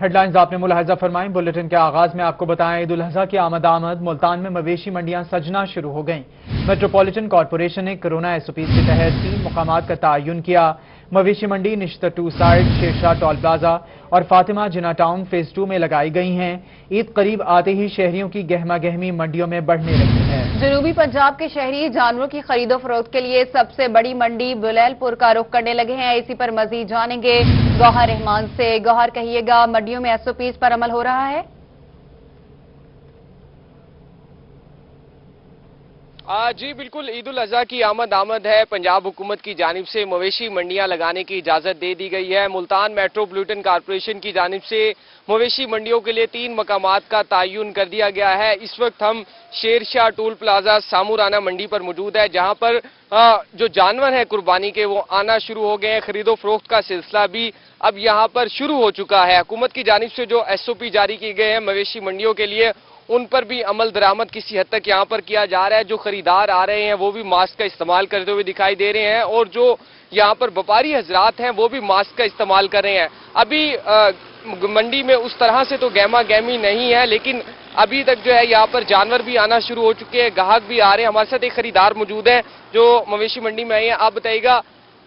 Headlines आपने मुलाहिजा फरमाई। Bulletin के आगाज में आपको बताएं, ईद उल अजहा की आमद मुल्तान में मवेशी मंडियां सजना शुरू हो गईं। मेट्रोपॉलिटन कॉरपोरेशन ने कोरोना एसओपी के तहत 3 मुकामात का तयन किया। मवेशी मंडी Nishtar 2 side, Shershah toll plaza और फातिमा जिना टाउन फेज 2 में लगाई गई हैं। ईद करीब आते ही शहरियों की गहमा गहमी मंडियों में बढ़ने लगी है। जनूबी पंजाब के शहरी जानवरों की खरीदो फरोख्त के लिए सबसे बड़ी मंडी बुलैलपुर का रुख करने लगे हैं। इसी पर मजीद जानेंगे गौहर रहमान से। गौहर, कहिएगा, मंडियों में एसओपीज पर अमल हो रहा है? जी बिल्कुल, ईद उल अजहा की आमद है। पंजाब हुकूमत की जानिब से मवेशी मंडियां लगाने की इजाजत दे दी गई है। मुल्तान मेट्रोपॉलिटन कॉरपोरेशन की जानिब से मवेशी मंडियों के लिए 3 मकामात का तयन कर दिया गया है। इस वक्त हम शेरशाह टोल प्लाजा सामुराना मंडी पर मौजूद है, जहां पर जो जानवर हैं कुर्बानी के वो आना शुरू हो गए हैं। खरीदो फरोख्त का सिलसिला भी अब यहां पर शुरू हो चुका है। हुकूमत की जानिब से जो एसओपी जारी किए गए हैं मवेशी मंडियों के लिए, उन पर भी अमल दरामद किसी हद तक यहां पर किया जा रहा है। जो खरीदार आ रहे हैं वो भी मास्क का इस्तेमाल करते हुए दिखाई दे रहे हैं और जो यहां पर व्यापारी हजरात हैं वो भी मास्क का इस्तेमाल कर रहे हैं। अभी मंडी में उस तरह से तो गहमा गहमी नहीं है, लेकिन अभी तक जो है यहाँ पर जानवर भी आना शुरू हो चुके हैं, ग्राहक भी आ रहे हैं। हमारे साथ एक खरीदार मौजूद है जो मवेशी मंडी में आए हैं। आप बताइएगा,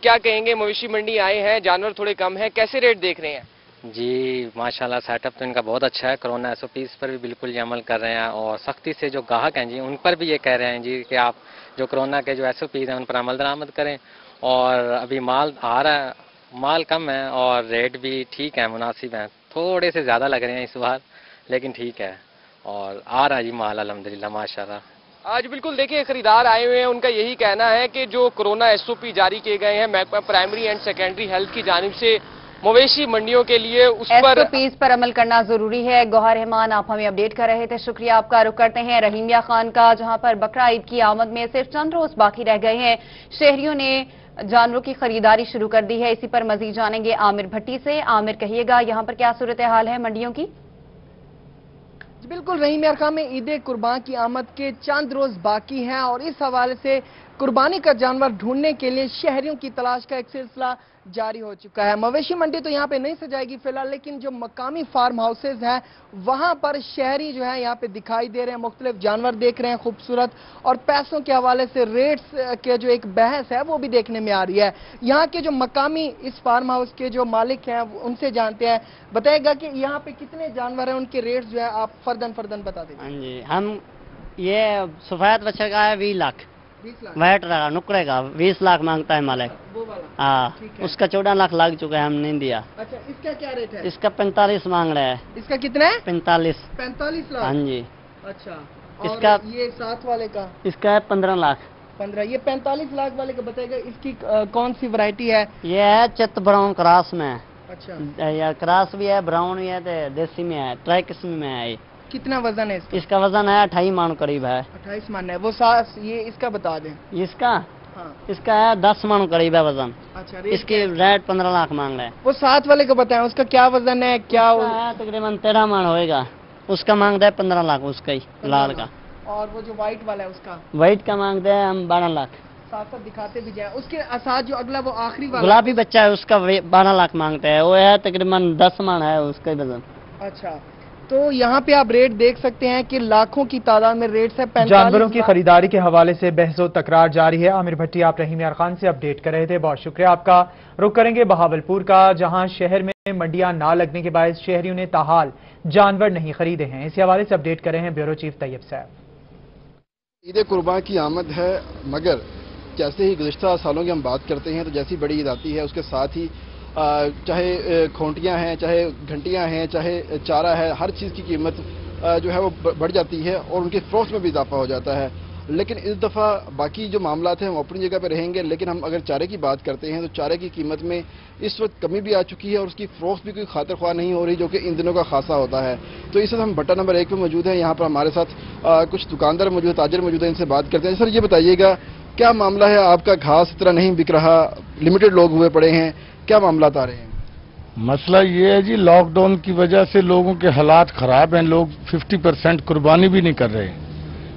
क्या कहेंगे, मवेशी मंडी आए हैं, जानवर थोड़े कम हैं, कैसे रेट देख रहे हैं? जी माशाल्लाह, सेटअप तो इनका बहुत अच्छा है। कोरोना एसओपीज पर भी बिल्कुल ये अमल कर रहे हैं और सख्ती से जो ग्राहक हैं जी उन पर भी ये कह रहे हैं जी कि आप जो कोरोना के जो एसओपीज हैं उन पर अमल दरामद करें। और अभी माल आ रहा है, माल कम है और रेट भी ठीक है, मुनासिब है। थोड़े से ज़्यादा लग रहे हैं इस बार, लेकिन ठीक है और आ रहा है जी माल अल्हम्दुलिल्लाह माशाल्लाह। आज बिल्कुल देखिए, खरीदार आए हुए हैं, उनका यही कहना है कि जो कोरोना एसओपी जारी किए गए हैं महकमा प्राइमरी एंड सेकेंडरी हेल्थ की जानिब से मवेशी मंडियों के लिए, उस पर एसओपीज पर अमल करना जरूरी है। गौहर रहमान, आप हमें अपडेट कर रहे थे, शुक्रिया आपका। रुख करते हैं रहीमिया खान का, जहां पर बकरा ईद की आमद में सिर्फ चंद रोज बाकी रह गए हैं। शहरियों ने जानवरों की खरीदारी शुरू कर दी है। इसी पर मजीद जानेंगे आमिर भट्टी से। आमिर, कहिएगा, यहाँ पर क्या सूरत हाल है मंडियों की? बिल्कुल, रहीमिया खान में ईद कुर्बान की आमद के चंद रोज बाकी हैं और इस हवाले से कुर्बानी का जानवर ढूंढने के लिए शहरियों की तलाश का एक सिलसिला जारी हो चुका है। मवेशी मंडी तो यहाँ पे नहीं सजाएगी फिलहाल, लेकिन जो मकामी फार्म हाउसेज हैं वहां पर शहरी जो है यहाँ पे दिखाई दे रहे हैं, मुख्तलिफ जानवर देख रहे हैं खूबसूरत, और पैसों के हवाले से रेट्स के जो एक बहस है वो भी देखने में आ रही है। यहाँ के जो मकामी इस फार्म हाउस के जो मालिक हैं उनसे जानते हैं। बताएगा कि यहाँ पे कितने जानवर हैं, उनके रेट्स जो है आप फर्दन बता दें। हाँ जी, हम ये सफेद बच्चे का है 20 लाख, वैट रहा नुकड़े का 20 लाख मांगता है मालिक। हाँ, उसका 14 लाख लग चुका है, हम नहीं दिया। अच्छा, इसका क्या रेट है? इसका 45 मांग रहा है। इसका कितना है? 45 लाख। हाँ जी। अच्छा, इसका ये साथ वाले का? इसका है 15 लाख। 15। ये 45 लाख वाले का बताएगा, इसकी कौन सी वैरायटी है? ये है चित ब्राउन क्रॉस में। अच्छा, यार क्रॉस भी है, ब्राउन भी है, देसी में है, ट्राई किस्म में है। कितना वजन है इसका? इसका वजन है 28 मन करीब है। 28 मन है वो। ये इसका बता दें। इसका हाँ, इसका है 10 मन करीब है वजन। अच्छा, इसकी रेट 15 लाख मांग रहे हैं। वो साथ वाले को बताएं, उसका क्या वजन है? क्या तकरीबन 13 मन होएगा। उसका मांगते हैं 15 लाख, उसका ही लाल का। और वो जो व्हाइट वाला है उसका? व्हाइट का मांगते हैं हम 12 लाख। साथ दिखाते भी जाए। उसके साथ जो अगला वो आखिरी वाला गुलाबी बच्चा है उसका 12 लाख मांगते हैं, वो है तकरीबन 10 मन है उसका वजन। अच्छा, तो यहाँ पे आप रेट देख सकते हैं कि लाखों की तादाद में रेट्स है। जानवरों की खरीदारी के हवाले से बहसो तकरार जारी है। आमिर भट्टी, आप रहीमिया खान से अपडेट कर रहे थे, बहुत शुक्रिया आपका। रुख करेंगे बहावलपुर का, जहां शहर में मंडियां ना लगने के बायस शहरियों ने ताहाल जानवर नहीं खरीदे हैं। इसी हवाले से अपडेट कर रहे हैं ब्यूरो चीफ तैयब साहब। ईद कुर्बान की आमद है, मगर जैसे ही गुज़िश्ता सालों की हम बात करते हैं तो जैसी बड़ी ईद आती है उसके साथ ही चाहे खोंटियां हैं, चाहे घंटियां हैं, चाहे चारा है, हर चीज़ की कीमत जो है वो बढ़ जाती है और उनके फ़रोख्त में भी इजाफा हो जाता है। लेकिन इस दफ़ा बाकी जो मामलात हैं वो अपनी जगह पर रहेंगे, लेकिन हम अगर चारे की बात करते हैं तो चारे की कीमत में इस वक्त कमी भी आ चुकी है और उसकी फ़रोख्त भी कोई खातिर ख्वाह नहीं हो रही, जो कि इन दिनों का खासा होता है। तो इस वक्त हम भट्टा नंबर 1 पर मौजूद हैं। यहाँ पर हमारे साथ कुछ दुकानदार मौजूद, ताजर मौजूद हैं, इनसे बात करते हैं। सर, ये बताइएगा, क्या मामला है? आपका घास इतना नहीं बिक रहा, लिमिटेड लोग हुए पड़े हैं, क्या मामला आ रहे हैं? मसला ये है जी, लॉकडाउन की वजह से लोगों के हालात खराब हैं, लोग 50% कुर्बानी भी नहीं कर रहे,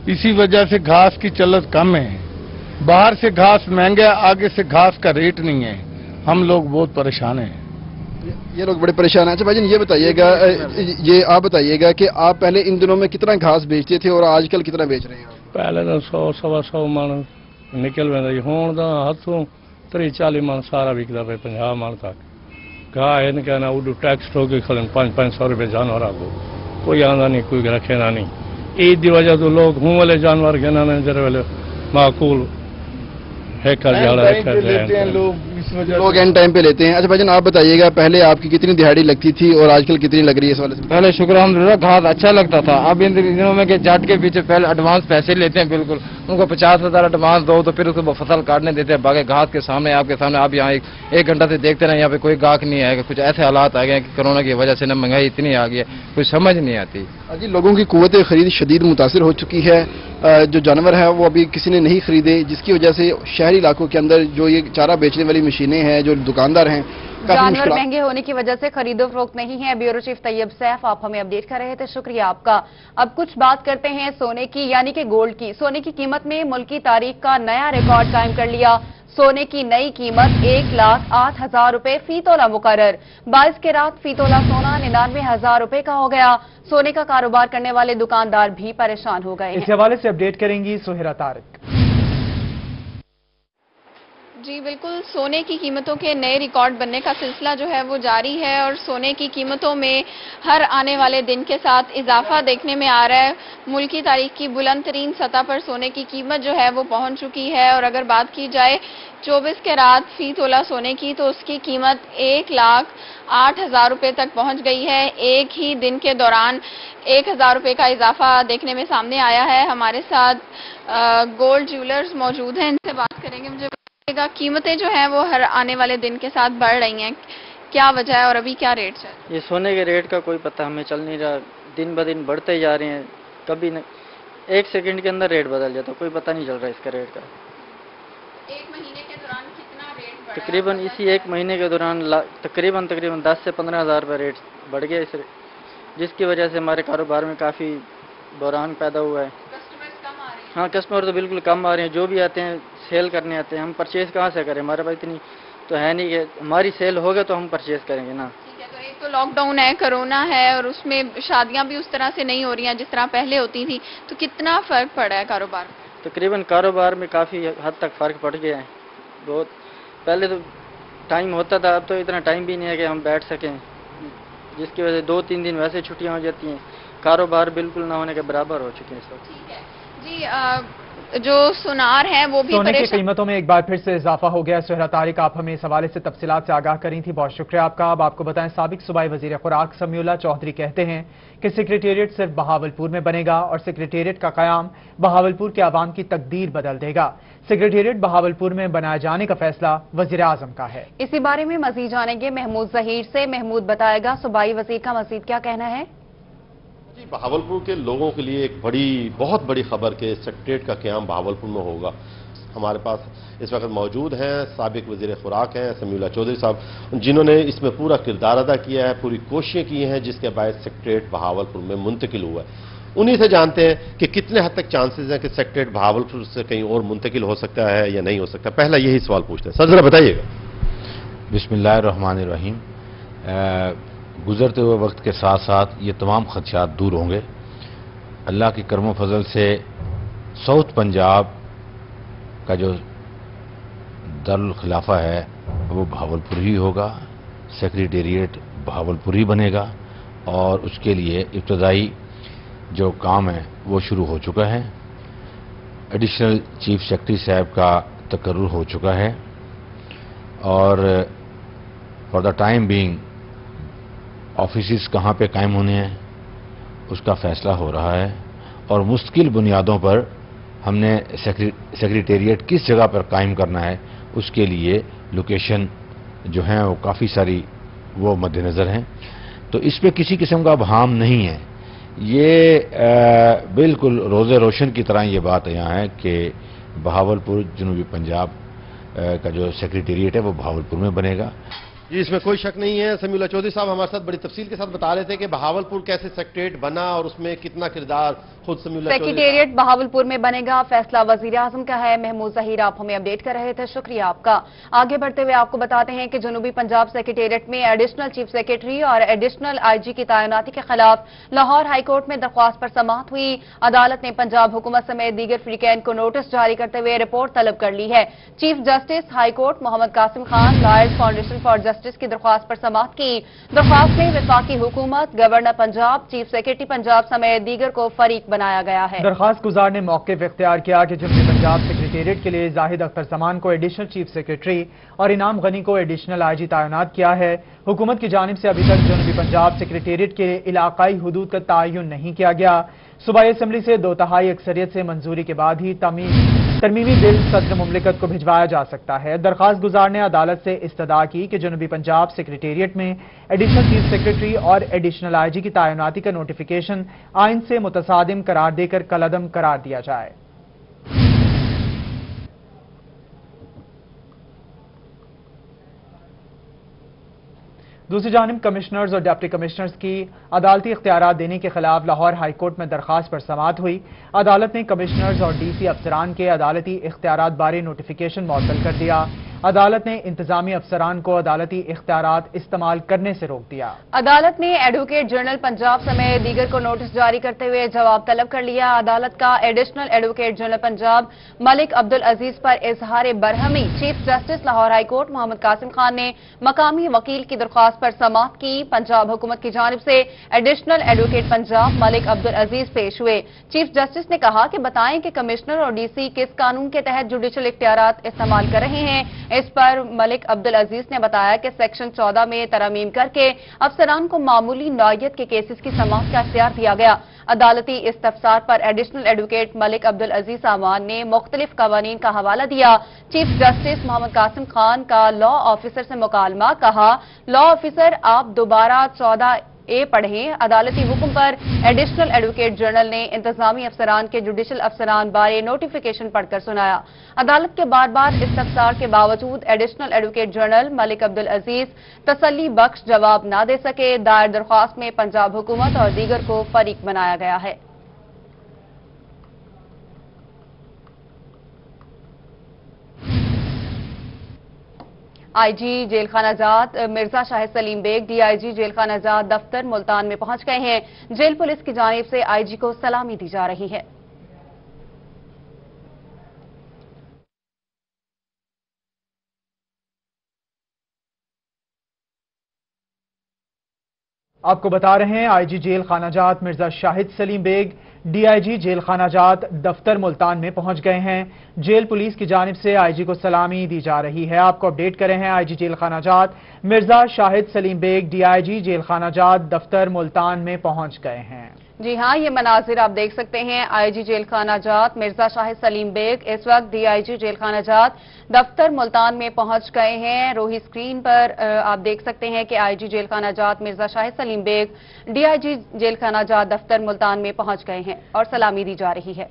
इसी वजह से घास की चलत कम है। बाहर से घास महंगा है, आगे से घास का रेट नहीं है, हम लोग बहुत परेशान हैं। ये लोग बड़े परेशान हैं। अच्छा भाईजान ये आप बताइएगा कि आप पहले इन दिनों में कितना घास बेचते थे और आजकल कितना बेच रहे हैं? पहले तो 100-125 मन निकल वेंदा जी, हुण तां हथों 30-40 मन सारा विकदा पे 50 मन तक। घाह इन कहना उडू टैक्स ठोके खलन 500-500 रुपए जानवर को कोई आंदा नहीं, कोई रखेना नहीं। ईद की वजह तो लोग हूं वाले जानवर घेना ने जरे वाले माकूल लोग एंड टाइम पे लेते हैं। अच्छा भाईजान आप बताइएगा पहले आपकी कितनी दिहाड़ी लगती थी और आजकल कितनी लग रही है इस वाले से? पहले शुक्र अल्हम्दुलिल्लाह घास अच्छा लगता था। अब इन दिनों में जाट के पीछे पहले एडवांस पैसे लेते हैं, बिल्कुल उनको 50,000 एडवांस दो तो फिर उसको फसल काटने देते हैं। बाकी घास के सामने आपके सामने आप यहाँ एक घंटा से देखते रहे, यहाँ पे कोई गाहक नहीं आएगा। कुछ ऐसे हालात आ गए हैं कि कोरोना की वजह से ना महंगाई इतनी आ गई है, कुछ समझ नहीं आती। जी लोगों की कुव्वत खरीद शदीद मुतासिर हो चुकी है। जो जानवर है वो अभी किसी ने नहीं खरीदे, जिसकी वजह से शहरी इलाकों के अंदर जो ये चारा बेचने वाली मशीनें हैं, जो दुकानदार हैं, जानवर महंगे होने की वजह से खरीदो फरोख्त नहीं है। ब्यूरो चीफ तैयब सैफ आप हमें अपडेट कर रहे थे, शुक्रिया आपका। अब कुछ बात करते हैं सोने की, यानी कि गोल्ड की। सोने की कीमत में मुल्क की तारीख का नया रिकॉर्ड कायम कर लिया। सोने की नई कीमत 1,08,000 रुपए फी तोला मुकर्रर। 22 के रात फी तोला सोना 99,000 रुपए का हो गया। सोने का कारोबार करने वाले दुकानदार भी परेशान हो गए हैं। इस हवाले से अपडेट करेंगी सुहेरा तारिक। जी बिल्कुल, सोने की कीमतों के नए रिकॉर्ड बनने का सिलसिला जो है वो जारी है और सोने की कीमतों में हर आने वाले दिन के साथ इजाफा देखने में आ रहा है। मुल्क की तारीख की बुलंद तरीन सतह पर सोने की कीमत जो है वो पहुंच चुकी है और अगर बात की जाए 24 के रात फी तोला सोने की तो उसकी कीमत 1,08,000 रुपए तक पहुंच गई है। एक ही दिन के दौरान 1,000 रुपए का इजाफा देखने में सामने आया है। हमारे साथ गोल्ड ज्वेलर्स मौजूद हैं, इनसे बात करेंगे। मुझे कीमतें जो हैं वो हर आने वाले दिन के साथ बढ़ रही हैं, क्या वजह है और अभी क्या रेट है? ये सोने के रेट का कोई पता हमें चल नहीं रहा, दिन ब दिन बढ़ते जा रहे हैं। कभी न, एक सेकंड के अंदर रेट बदल जाता, कोई पता नहीं चल रहा इसका रेट का। एक महीने के दौरान कितना रेट बढ़ा? तकरीबन इसी एक महीने के दौरान तकरीबन 10 से 15,000 रुपये रेट बढ़ गया इस, जिसकी वजह से हमारे कारोबार में काफ़ी बहरान पैदा हुआ है। हाँ, कस्टमर तो बिल्कुल कम आ रहे हैं। जो भी आते हैं सेल करने आते हैं। हम परचेज कहाँ से करें, हमारे पास इतनी तो है नहीं कि हमारी सेल होगा तो हम परचेज करेंगे ना। ठीक है, तो एक तो लॉकडाउन है, कोरोना है और उसमें शादियां भी उस तरह से नहीं हो रही हैं जिस तरह पहले होती थी, तो कितना फर्क पड़ा है कारोबार में? तकरीबन कारोबार में काफ़ी हद तक फ़र्क पड़ गया है। बहुत पहले तो टाइम होता था, अब तो इतना टाइम भी नहीं है कि हम बैठ सकें, जिसकी वजह से 2-3 दिन वैसे छुट्टियाँ हो जाती हैं। कारोबार बिल्कुल ना होने के बराबर हो चुके हैं इस वक्त। ठीक है जी, जो सुनार है वो भी सोने की कीमतों में एक बार फिर से इजाफा हो गया। सुहेरा तारिक आप हमें इस हवाले से तफसीलात से आगाह करी थी, बहुत शुक्रिया आपका। अब आपको बताएं, साबिक सूबाई वजीर खुराक समीउल्लाह चौधरी कहते हैं कि सेक्रेटेरिएट सिर्फ बहावलपुर में बनेगा और सेक्रेटेरिएट का कयाम बहावलपुर के आवाम की तकदीर बदल देगा। सेक्रेटेरिएट बहावलपुर में बनाए जाने का फैसला वजीर आजम का है। इसी बारे में मजीद जानेंगे महमूद जहीर से। महमूद बताएगा सूबाई वजीर का मजीद क्या कहना है? बहावलपुर के लोगों के लिए एक बहुत बड़ी खबर के सेक्रेटेरिएट का क़याम बहावलपुर में होगा। हमारे पास इस वक्त मौजूद हैं साबिक वज़ीर खुराक हैं समीउल्लाह चौधरी साहब, जिन्होंने इसमें पूरा किरदार अदा किया है, पूरी कोशिशें की हैं, जिसके बाद सेक्रेटेरिएट बहावलपुर में मुंतकिल हुआ है। उन्हीं से जानते हैं कि कितने हद तक चांसेस हैं कि सेक्रेटेरिएट बहावलपुर से कहीं और मुंतकिल हो सकता है या नहीं हो सकता। पहला यही सवाल पूछते हैं, सर जरा बताइएगा। बिस्मिल्लाहिर्रहमानिर्रहीम। गुजरते हुए वक्त के साथ साथ ये तमाम खदशात दूर होंगे। अल्लाह की करम फजल से साउथ पंजाब का जो दारुल खिलाफा है वो बहावलपुर ही होगा, सेक्रेटेरिएट बहावलपुर ही बनेगा और उसके लिए इब्तदाई जो काम है वो शुरू हो चुका है। एडिशनल चीफ सेक्रेटरी साहब का तकर्रुर हो चुका है और for the time being office कहाँ पे कायम होने हैं उसका फैसला हो रहा है और मुस्तकिल बुनियादों पर हमने सेक्रेटेरिएट किस जगह पर कायम करना है उसके लिए लोकेशन जो हैं वो काफ़ी सारी वो मद्देनज़र हैं। तो इस पे किसी किस्म का बहाम नहीं है। ये बिल्कुल रोज़े रोशन की तरह ये बात यहाँ है कि बहावलपुर जनूबी पंजाब का जो सेक्रेटेरिएट है वो बहावलपुर में बनेगा। जी, इसमें कोई शक नहीं है। समीउल्लाह चौधरी साहब हमारे साथ बड़ी तफसील के साथ बता रहे थे कि बहावलपुर कैसे सेक्रेटेरिएट बना और उसमें कितना किरदार खुद समीउल्लाह चौधरी। सेक्रेटेरिएट बहावलपुर में बनेगा, फैसला वजीर आजम का है। महमूद जहीर आप हमें अपडेट कर रहे थे, शुक्रिया आपका। आगे बढ़ते हुए आपको बताते हैं कि जनूबी पंजाब सेक्रेटेरिएट में एडिशनल चीफ सेक्रेटरी और एडिशनल आईजी की तैनाती के खिलाफ लाहौर हाईकोर्ट में दरख्वास्त पर समाअत हुई। अदालत ने पंजाब हुकूमत समेत दीगर फरीकैन को नोटिस जारी करते हुए रिपोर्ट तलब कर ली है। Chief justice high court Mohammad Qasim Khan lawyers foundation for justice की दरख्वास्त पर समाअत की। दरख्वास्त में वफाकी हुकूमत, governor Punjab, chief secretary Punjab समेत दीगर को फरीक बनाया गया है। दरखास्त गुजार ने मौक़िफ़ इख्तियार किया कि जनूबी पंजाब सेक्रेटेरिएट के लिए जाहिद अख्तर समान को एडिशनल चीफ सेक्रेटरी और इनाम गनी को एडिशनल आईजी तैनात किया है। हुकूमत की जानिब से अभी तक जनूबी पंजाब सेक्रेटेरिएट के इलाकाई हुदूद का तयन नहीं किया गया। सूबाई असम्बली से 2/3 अक्सरियत से मंजूरी के बाद ही तरमीमी बिल सदर मुमलिकत को भिजवाया जा सकता है। दरखास्त गुजार ने अदालत से इस्तदा की कि जनूबी पंजाब सेक्रेटेरिएट में एडिशनल चीफ सेक्रेटरी और एडिशनल आईजी की तैनाती का नोटिफिकेशन आइन से मुतसादिम करार देकर कलअदम करार दिया जाए। दूसरी जानिब कमिश्नर्स और डिप्टी कमिश्नर्स की अदालती इख्तियारात देने के खिलाफ लाहौर हाईकोर्ट में दरखास्त पर समाअत हुई। अदालत ने कमिश्नर्स और डीसी अफसरान के अदालती इख्तियारात बारे नोटिफिकेशन मुअत्तल कर दिया। अदालत ने इंतजामी अफसरान को अदालती इख्तियारात इस्तेमाल करने से रोक दिया। अदालत ने एडवोकेट जनरल पंजाब समेत दीगर को नोटिस जारी करते हुए जवाब तलब कर लिया। अदालत का additional advocate general Punjab Malik Abdul Aziz पर इजहार बरहमी chief justice Lahore high court Mohammad Qasim Khan ने मकामी वकील की दरख्वास्त पर समाअत की। पंजाब हुकूमत की जानिब से एडिशनल एडवोकेट पंजाब मलिक अब्दुल अजीज पेश हुए। चीफ जस्टिस ने कहा कि बताएं कि कमिश्नर और डीसी किस कानून के तहत जुडिशल इख्तियारात इस्तेमाल कर रहे हैं। इस पर मलिक अब्दुल अजीज ने बताया कि सेक्शन 14 में तरमीम करके अफसरान को मामूली नौयत के केसेस की समाअत का इख्तियार दिया गया। अदालती इस्तफसार पर एडिशनल एडवोकेट मलिक अब्दुल अजीज सामान ने मुख्तलिफ कवानीन का हवाला दिया। चीफ जस्टिस मोहम्मद कासिम खान का लॉ ऑफिसर से मुकालमा, कहा लॉ ऑफिसर आप दोबारा 14A पढ़ें। अदालती हुक्म पर एडिशनल एडवोकेट जनरल ने इंतजामी अफसरान के जुडिशल अफसरान बारे नोटिफिकेशन पढ़कर सुनाया। अदालत के बार बार इस्तफसार के बावजूद additional advocate general Malik Abdul Aziz तसल्ली बख्श जवाब न दे सके। दायर दरख्वास्त में पंजाब हुकूमत और दीगर को फरीक बनाया गया है। आईजी जेल खाना जात मिर्जा शाहिद सलीम बेग डीआईजी जेल खाना जात दफ्तर मुल्तान में पहुंच गए हैं। जेल पुलिस की जानिब से आईजी को सलामी दी जा रही है। आपको बता रहे हैं आईजी जेल खानाजात मिर्जा शाहिद सलीम बेग डीआईजी जेल खानाजात दफ्तर मुल्तान में पहुंच गए हैं। जेल पुलिस की जानिब से आईजी को सलामी दी जा रही है। आपको अपडेट करें हैं आईजी जेल खानाजात मिर्जा शाहिद सलीम बेग डीआईजी जेल खानाजात दफ्तर मुल्तान में पहुंच गए हैं। जी हां, ये मनाजिर आप देख सकते हैं। आईजी जेल खाना जात मिर्जा शाहिद सलीम बेग इस वक्त डीआईजी जेल खाना जात दफ्तर मुल्तान में पहुंच गए हैं। रोही स्क्रीन पर आप देख सकते हैं कि आईजी जेल खाना जात मिर्जा शाहिद सलीम बेग डीआईजी जेल खाना जात दफ्तर मुल्तान में पहुंच गए हैं और सलामी दी जा रही है।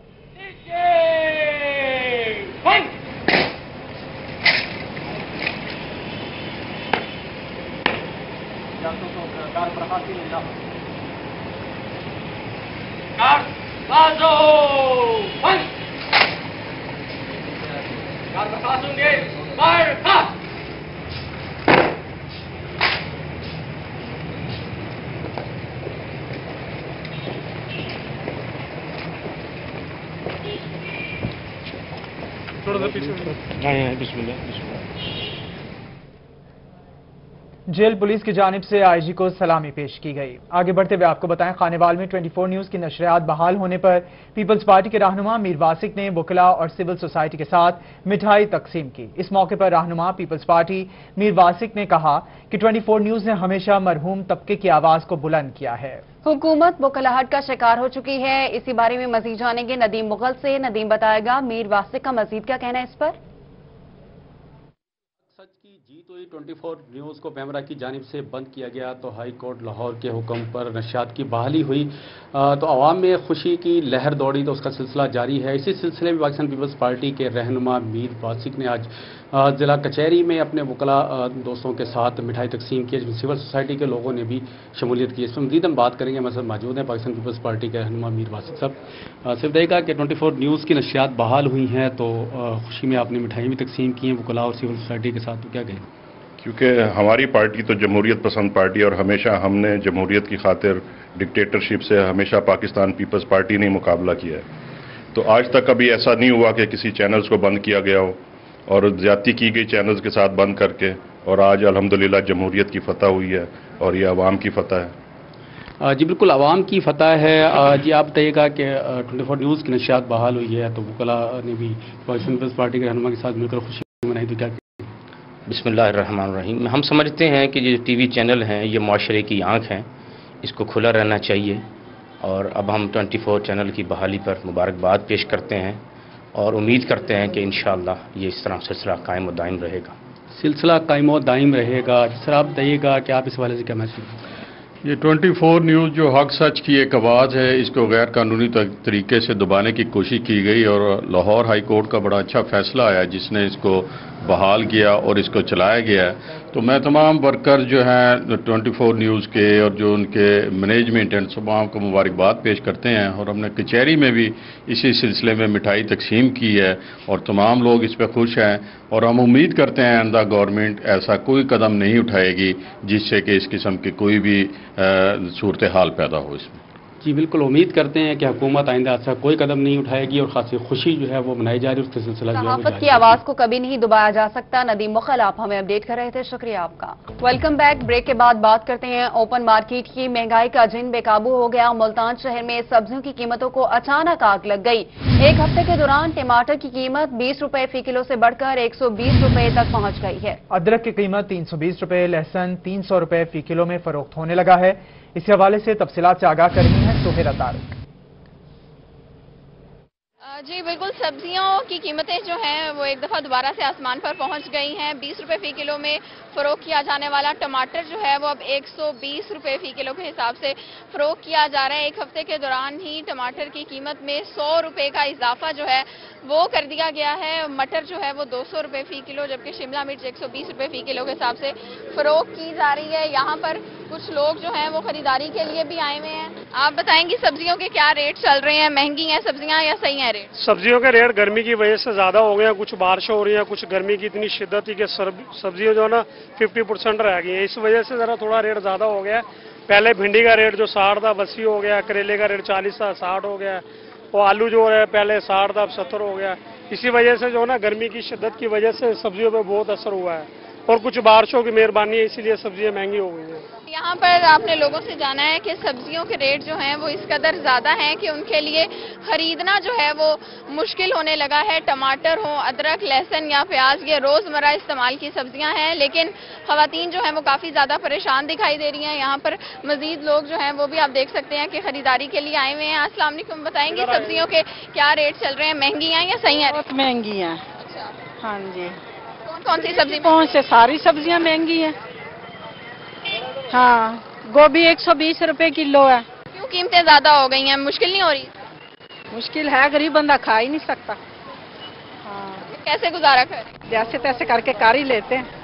जेल पुलिस की जानिब से आईजी को सलामी पेश की गई। आगे बढ़ते हुए आपको बताएं, खानेवाल में 24 न्यूज की नशरियात बहाल होने पर पीपल्स पार्टी के रहनुमा मीर वासिक ने वकला और सिविल सोसाइटी के साथ मिठाई तकसीम की। इस मौके पर रहनुमा पीपल्स पार्टी मीर वासिक ने कहा कि 24 न्यूज ने हमेशा मरहूम तबके की आवाज को बुलंद किया है। हुकूमत बुकलाहट का शिकार हो चुकी है। इसी बारे में मजीद जानेंगे नदीम मुगल से। नदीम बताएगा मीर वासिक का मजीद क्या कहना है इस पर। सच की की जीत हुई 24 न्यूज़ को पैमरा की जानिब से बंद किया गया तो हाई कोर्ट लाहौर के हुक्म पर नशियात की बहाली हुई तो आवाम में खुशी की लहर दौड़ी तो उसका सिलसिला जारी है। इसी सिलसिले में पाकिस्तान पीपल्स पार्टी के रहनुमा मीर वासिक ने आज ज़िला कचहरी में अपने वकला दोस्तों के साथ मिठाई तकसीम की, जिसमें सिविल सोसाइटी के लोगों ने भी शमूलियत की। इसमें मज़ीद हम बात करेंगे। हमारे साथ मौजूद हैं पाकिस्तान पीपल्स पार्टी के रहनुमा मीर वासिक साहब। सिर्फ देखा कि 24 न्यूज़ की नशियात बहाल हुई हैं तो खुशी में आपने मिठाई भी तकसीम की हैं वकला और सिविल सोसाइटी के साथ, तो क्या कहें? क्योंकि हमारी पार्टी तो जमहूरियत पसंद पार्टी और हमेशा हमने जमहूरियत की खातिर डिक्टेटरशिप से हमेशा पाकिस्तान पीपल्स पार्टी ने मुकाबला किया है। तो आज तक कभी ऐसा नहीं हुआ कि किसी चैनल्स को बंद किया गया हो और ज्यादती की गई चैनल्स के साथ बंद करके, और आज अल्हम्दुलिल्लाह जमहूरियत की फतह हुई है और ये अवाम की फतह है। जी बिल्कुल, अवाम की फतह है। जी आप बताइएगा कि 24 न्यूज़ की नशियात बहाल हुई है तो वकला ने भी पाकिस्तान पीपल्स पार्टी के रहनुमा के साथ मिलकर खुशी मनाई, तो क्या? बिस्मिल्लाहिर्रहमानिर्रहीम। हम समझते हैं कि ये टीवी चैनल हैं ये माशरे की आंख हैं, इसको खुला रहना चाहिए और अब हम 24 चैनल की बहाली पर मुबारकबाद पेश करते हैं और उम्मीद करते हैं कि इंशाअल्लाह ये इस तरह सिलसिला कायम व दायम रहेगा। सिलसिला कायम व दायम रहेगा। जिस तरह आप बताइएगा कि आप इस हवाले से क्या महसूस? ये 24 न्यूज़ जो हक सच की एक आवाज़ है, इसको गैर कानूनी तरीके से दबाने की कोशिश की गई और लाहौर हाई कोर्ट का बड़ा अच्छा फैसला आया जिसने इसको बहाल किया और इसको चलाया गया है। तो मैं तमाम वर्कर जो हैं 24 न्यूज़ के और जो उनके मैनेजमेंट एंड तमाम को मुबारकबाद पेश करते हैं और हमने कचहरी में भी इसी सिलसिले में मिठाई तकसीम की है और तमाम लोग इस पर खुश हैं और हम उम्मीद करते हैं आइंदा गवर्नमेंट ऐसा कोई कदम नहीं उठाएगी जिससे कि इस किस्म की कोई भी सूरत हाल पैदा हो इसमें। जी बिल्कुल, उम्मीद करते हैं कि हुकूमत आइंदा ऐसा कोई कदम नहीं उठाएगी और खासी खुशी जो है वो मनाई जा रही है, उसका सिलसिला जो है वो सहाफत की आवाज को कभी नहीं दबाया जा सकता। नदीम मुखल आप हमें अपडेट कर रहे थे, शुक्रिया आपका। Welcome back. ब्रेक के बाद बात करते हैं ओपन मार्केट की। महंगाई का जिन बेकाबू हो गया। मुल्तान शहर में सब्जियों की कीमतों को अचानक आग लग गई। एक हफ्ते के दौरान टमाटर की कीमत 20 रुपए फी किलो से बढ़कर 120 रुपए तक पहुंच गई है। अदरक की कीमत 320 रुपए, लहसुन 300 रुपए फी किलो में फरोख्त होने लगा है। इसी हवाले से तफसीलात से आगाह कर रही हैं सुहेरा तारिक। जी बिल्कुल, सब्जियों की कीमतें जो हैं वो एक दफ़ा दोबारा से आसमान पर पहुंच गई हैं। 20 रुपए फी किलो में फ़रोख्त किया जाने वाला टमाटर जो है वो अब 120 रुपए फी किलो के हिसाब से फ़रोख्त किया जा रहा है। एक हफ्ते के दौरान ही टमाटर की कीमत में 100 रुपए का इजाफा जो है वो कर दिया गया है। मटर जो है वो 200 रुपए फी किलो, जबकि शिमला मिर्च 120 रुपए फी किलो के हिसाब से फ़रोख्त की जा रही है। यहाँ पर कुछ लोग जो हैं वो खरीदारी के लिए भी आए हुए हैं। आप बताएंगी सब्जियों के क्या रेट चल रहे हैं? महंगी हैं सब्जियां या सही हैं रेट? सब्जियों के रेट गर्मी की वजह से ज़्यादा हो गए हैं, कुछ बारिश हो रही है, कुछ गर्मी की इतनी शिद्दत थी कि सब्जियां जो है ना 50% रह गई हैं। इस वजह से ज़रा थोड़ा रेट ज़्यादा हो गया है। पहले भिंडी का रेट जो 60 था 80 हो गया, करेले का रेट 40 था 60 हो गया, और आलू जो है पहले 60 था 70 हो गया। इसी वजह से जो है ना गर्मी की शिद्दत की वजह से सब्जियों पर बहुत असर हुआ है और कुछ बारिशों की मेहरबानी है, इसीलिए सब्जियां महंगी हो गई हैं। यहाँ पर आपने लोगों से जाना है कि सब्जियों के रेट जो हैं वो इस कदर ज़्यादा हैं कि उनके लिए खरीदना जो है वो मुश्किल होने लगा है। टमाटर हो, अदरक, लहसुन या प्याज, ये रोज़मर्रा इस्तेमाल की सब्जियां हैं, लेकिन ख़वातीन जो हैं वो काफ़ी ज़्यादा परेशान दिखाई दे रही हैं। यहाँ पर मज़ीद लोग जो हैं वो भी आप देख सकते हैं कि खरीदारी के लिए आए हुए हैं। अस्सलाम वालेकुम, बताएंगे सब्जियों के क्या रेट चल रहे हैं? महंगी हैं या सही हैं? बहुत महंगी हैं। अच्छा, हाँ जी। कौन सी सब्जी? पहुँच से सारी सब्जियां महंगी हैं। हाँ, गोभी 120 रुपए किलो है। क्यों कीमतें ज्यादा हो गई हैं? मुश्किल नहीं हो रही? मुश्किल है, गरीब बंदा खा ही नहीं सकता। हाँ, कैसे गुजारा करें? जैसे तैसे करके कर ही लेते हैं।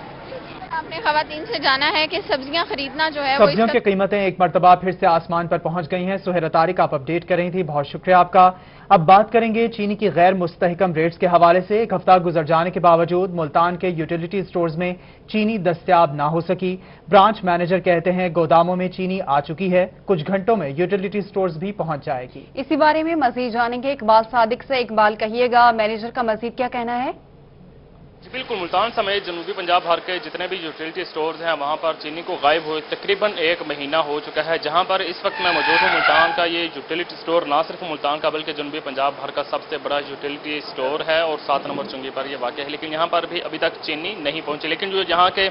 आपने खवातीन से जाना है कि सब्जियां खरीदना जो है सब्जियों की कीमतें एक मरतबा फिर से आसमान पर पहुंच गई हैं। सुहेरा तारिक आप अपडेट कर रही थी, बहुत शुक्रिया आपका। अब बात करेंगे चीनी की गैर मुस्तहकम रेट्स के हवाले से। एक हफ्ता गुजर जाने के बावजूद मुल्तान के यूटिलिटी स्टोर्स में चीनी दस्तयाब ना हो सकी। ब्रांच मैनेजर कहते हैं गोदामों में चीनी आ चुकी है, कुछ घंटों में यूटिलिटी स्टोर्स भी पहुंच जाएगी। इसी बारे में मजीद जानेंगे इकबाल सादिक से। इकबाल, कहिएगा मैनेजर का मजीद क्या कहना है? बिल्कुल, मुल्तान समेत जनूबी पंजाब भर के जितने भी यूटिलिटी स्टोर्स हैं वहां पर चीनी को गायब हुए तकरीबन 1 महीना हो चुका है। जहां पर इस वक्त मैं मौजूद हूं मुल्तान का ये यूटिलिटी स्टोर ना सिर्फ मुल्तान का बल्कि जनूबी पंजाब भर का सबसे बड़ा यूटिलिटी स्टोर है और 7 नंबर चुंगी पर यह वाक़ है। लेकिन यहाँ पर भी अभी तक चीनी नहीं पहुंची। लेकिन जो यहाँ के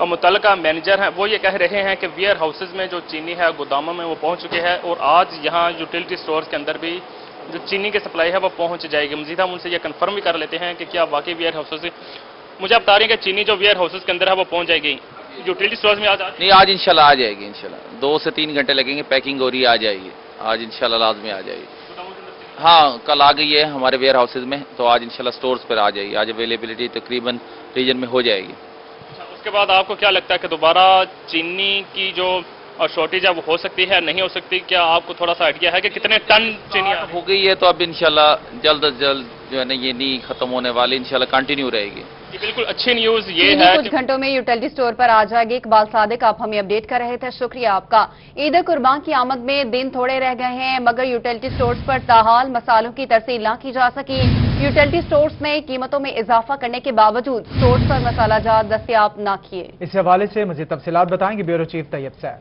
मुतल्लिका मैनेजर हैं वो ये कह रहे हैं कि वेयर हाउसेज में जो चीनी है गोदामों में वो पहुँच चुकी है और आज यहाँ यूटिलिटी स्टोर्स के अंदर भी जो चीनी की सप्लाई है वो पहुँच जाएगी। मजीद हम उनसे ये कन्फर्म भी कर लेते हैं कि क्या वाकई वेयर हाउसेज मुझे आप बता रहे हैं कि चीनी जो वेयर हाउसेस के अंदर है वो पहुंच जाएगी यूटिलिटी स्टोर्स में आज नहीं, आज इंशाल्लाह आ जाएगी। इंशाल्लाह 2 से 3 घंटे लगेंगे, पैकिंग हो रही है, आ जाएगी आज इंशाल्लाह, लाजमी आ जाएगी। हाँ, कल आ गई है हमारे वेयर हाउसेज में, तो आज इंशाल्लाह स्टोर्स पर आ जाएगी। आज अवेलेबिलिटी तकरीबन रीजन में हो जाएगी। उसके बाद आपको क्या लगता है कि दोबारा चीनी की जो शॉर्टेज है वो हो सकती है, नहीं हो सकती? क्या आपको थोड़ा सा आइडिया है कि कितने टन चीनी हो गई है? तो अब इंशाल्लाह जल्द अज जल्द जो है ना ये नहीं खत्म होने वाली, इंशाल्लाह कंटिन्यू रहेगी। बिल्कुल अच्छी न्यूज ये चीनी है कुछ घंटों में यूटिलिटी स्टोर पर आ जाएगी। इकबाल सादिक, आप हमें अपडेट कर रहे थे, शुक्रिया आपका। ईद कुर्बान की आमद में दिन थोड़े रह गए हैं, मगर यूटिलिटी स्टोर्स पर ताहाल मसालों की तरसील ना की जा सकी। यूटिलिटी स्टोर्स ने कीमतों में इजाफा करने के बावजूद स्टोर्स पर मसाला जात दस्तियाब न किए। इस हवाले से मजीद तफसीलात बताएंगे ब्यूरो चीफ तैयब सैफ।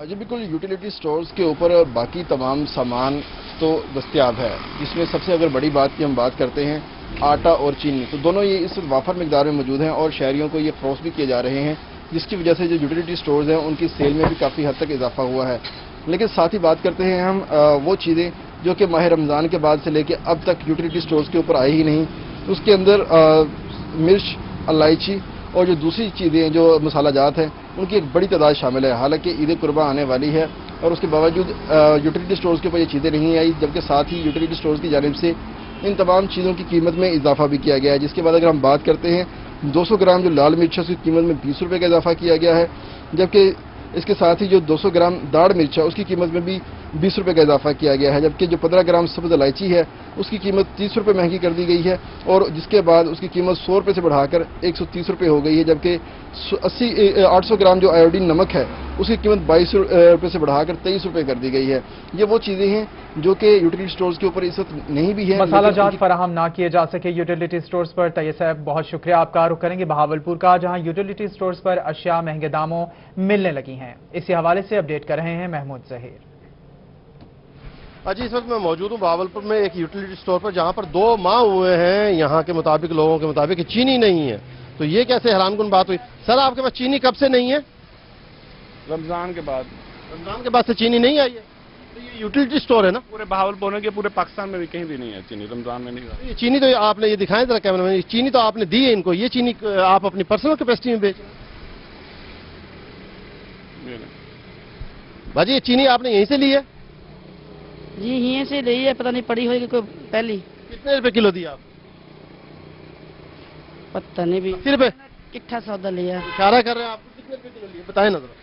जी बिल्कुल, यूटिलिटी स्टोर्स के ऊपर बाकी तमाम सामान तो दस्तियाब है, जिसमें सबसे अगर बड़ी बात की हम बात करते हैं आटा और चीनी, तो दोनों ये इस वाफर मिकदार में मौजूद हैं और शहरियों को ये फरोख्त भी किए जा रहे हैं, जिसकी वजह से जो यूटिलिटी स्टोर्स हैं उनकी सेल में भी काफ़ी हद तक इजाफा हुआ है। लेकिन साथ ही बात करते हैं हम वो चीज़ें जो कि माह रमज़ान के बाद से लेके अब तक यूटिलिटी स्टोर्स के ऊपर आई ही नहीं। उसके अंदर मिर्च, इलायची और जो दूसरी चीज़ें जो मसाला जात हैं उनकी एक बड़ी तादाद शामिल है। हालांकि ईद कुर्बान आने वाली है और उसके बावजूद यूटिलिटी स्टोर्स के ऊपर ये चीज़ें नहीं आई, जबकि साथ ही यूटिलिटी स्टोर्स की जानिब से इन तमाम चीज़ों की कीमत में इजाफा भी किया गया है। जिसके बाद अगर हम बात करते हैं 200 ग्राम जो लाल मिर्च है उसकी कीमत में 20 रुपये का इजाफा किया गया है, जबकि इसके साथ ही जो 200 ग्राम दाढ़ मिर्च है उसकी कीमत में भी 20 रुपये का इजाफा किया गया है, जबकि जो 15 ग्राम सब्ज़ इलायची है उसकी कीमत 30 रुपये महंगी कर दी गई है और जिसके बाद उसकी कीमत 100 रुपये से बढ़ाकर 130 रुपये हो गई है, जबकि 800 ग्राम जो आयोडीन नमक है उसकी कीमत 22 रुपये से बढ़ाकर 23 रुपये कर दी गई है। ये वो चीज़ें हैं जो कि यूटिलिटी स्टोर्स के ऊपर इस वक्त नहीं भी है। मसाला जात फराहम ना किए जा सके यूटिलिटी स्टोर्स पर। तैयब साहब बहुत शुक्रिया आपका। रुख करेंगे बहावलपुर का, जहां यूटिलिटी स्टोर्स पर अशिया महंगे दामों मिलने लगी हैं। इसी हवाले से अपडेट कर रहे हैं महमूद जहीर। जी इस वक्त मैं मौजूद हूँ बहावलपुर में एक यूटिलिटी स्टोर पर, जहाँ पर 2 माह हुए हैं यहाँ के मुताबिक, लोगों के मुताबिक चीनी नहीं है। तो ये कैसे हैरानकुन बात हुई? सर आपके पास चीनी कब से नहीं है? रमजान के बाद। रमजान के बाद से चीनी नहीं आई है? तो ये यूटिलिटी स्टोर है ना? पूरे बहावलपुर के पूरे पाकिस्तान में भी कहीं भी नहीं है चीनी, रमजान में नहीं। ये चीनी तो आपने, ये दिखाएं जरा कैमरा में, चीनी तो आपने दी है इनको, ये चीनी आप अपनी पर्सनल कैपेसिटी में बेच भाजी? ये चीनी आपने यहीं से ली है? जी यहीं से ली है, पता नहीं पड़ी होगी कोई पहली। कितने रुपए किलो दी आप? पता नहीं भी। 80 रुपए किट्ठा सौदा लिया। इशारा कर रहे हैं आपको, कितने रुपए किलो लिए बताएं ना जरा।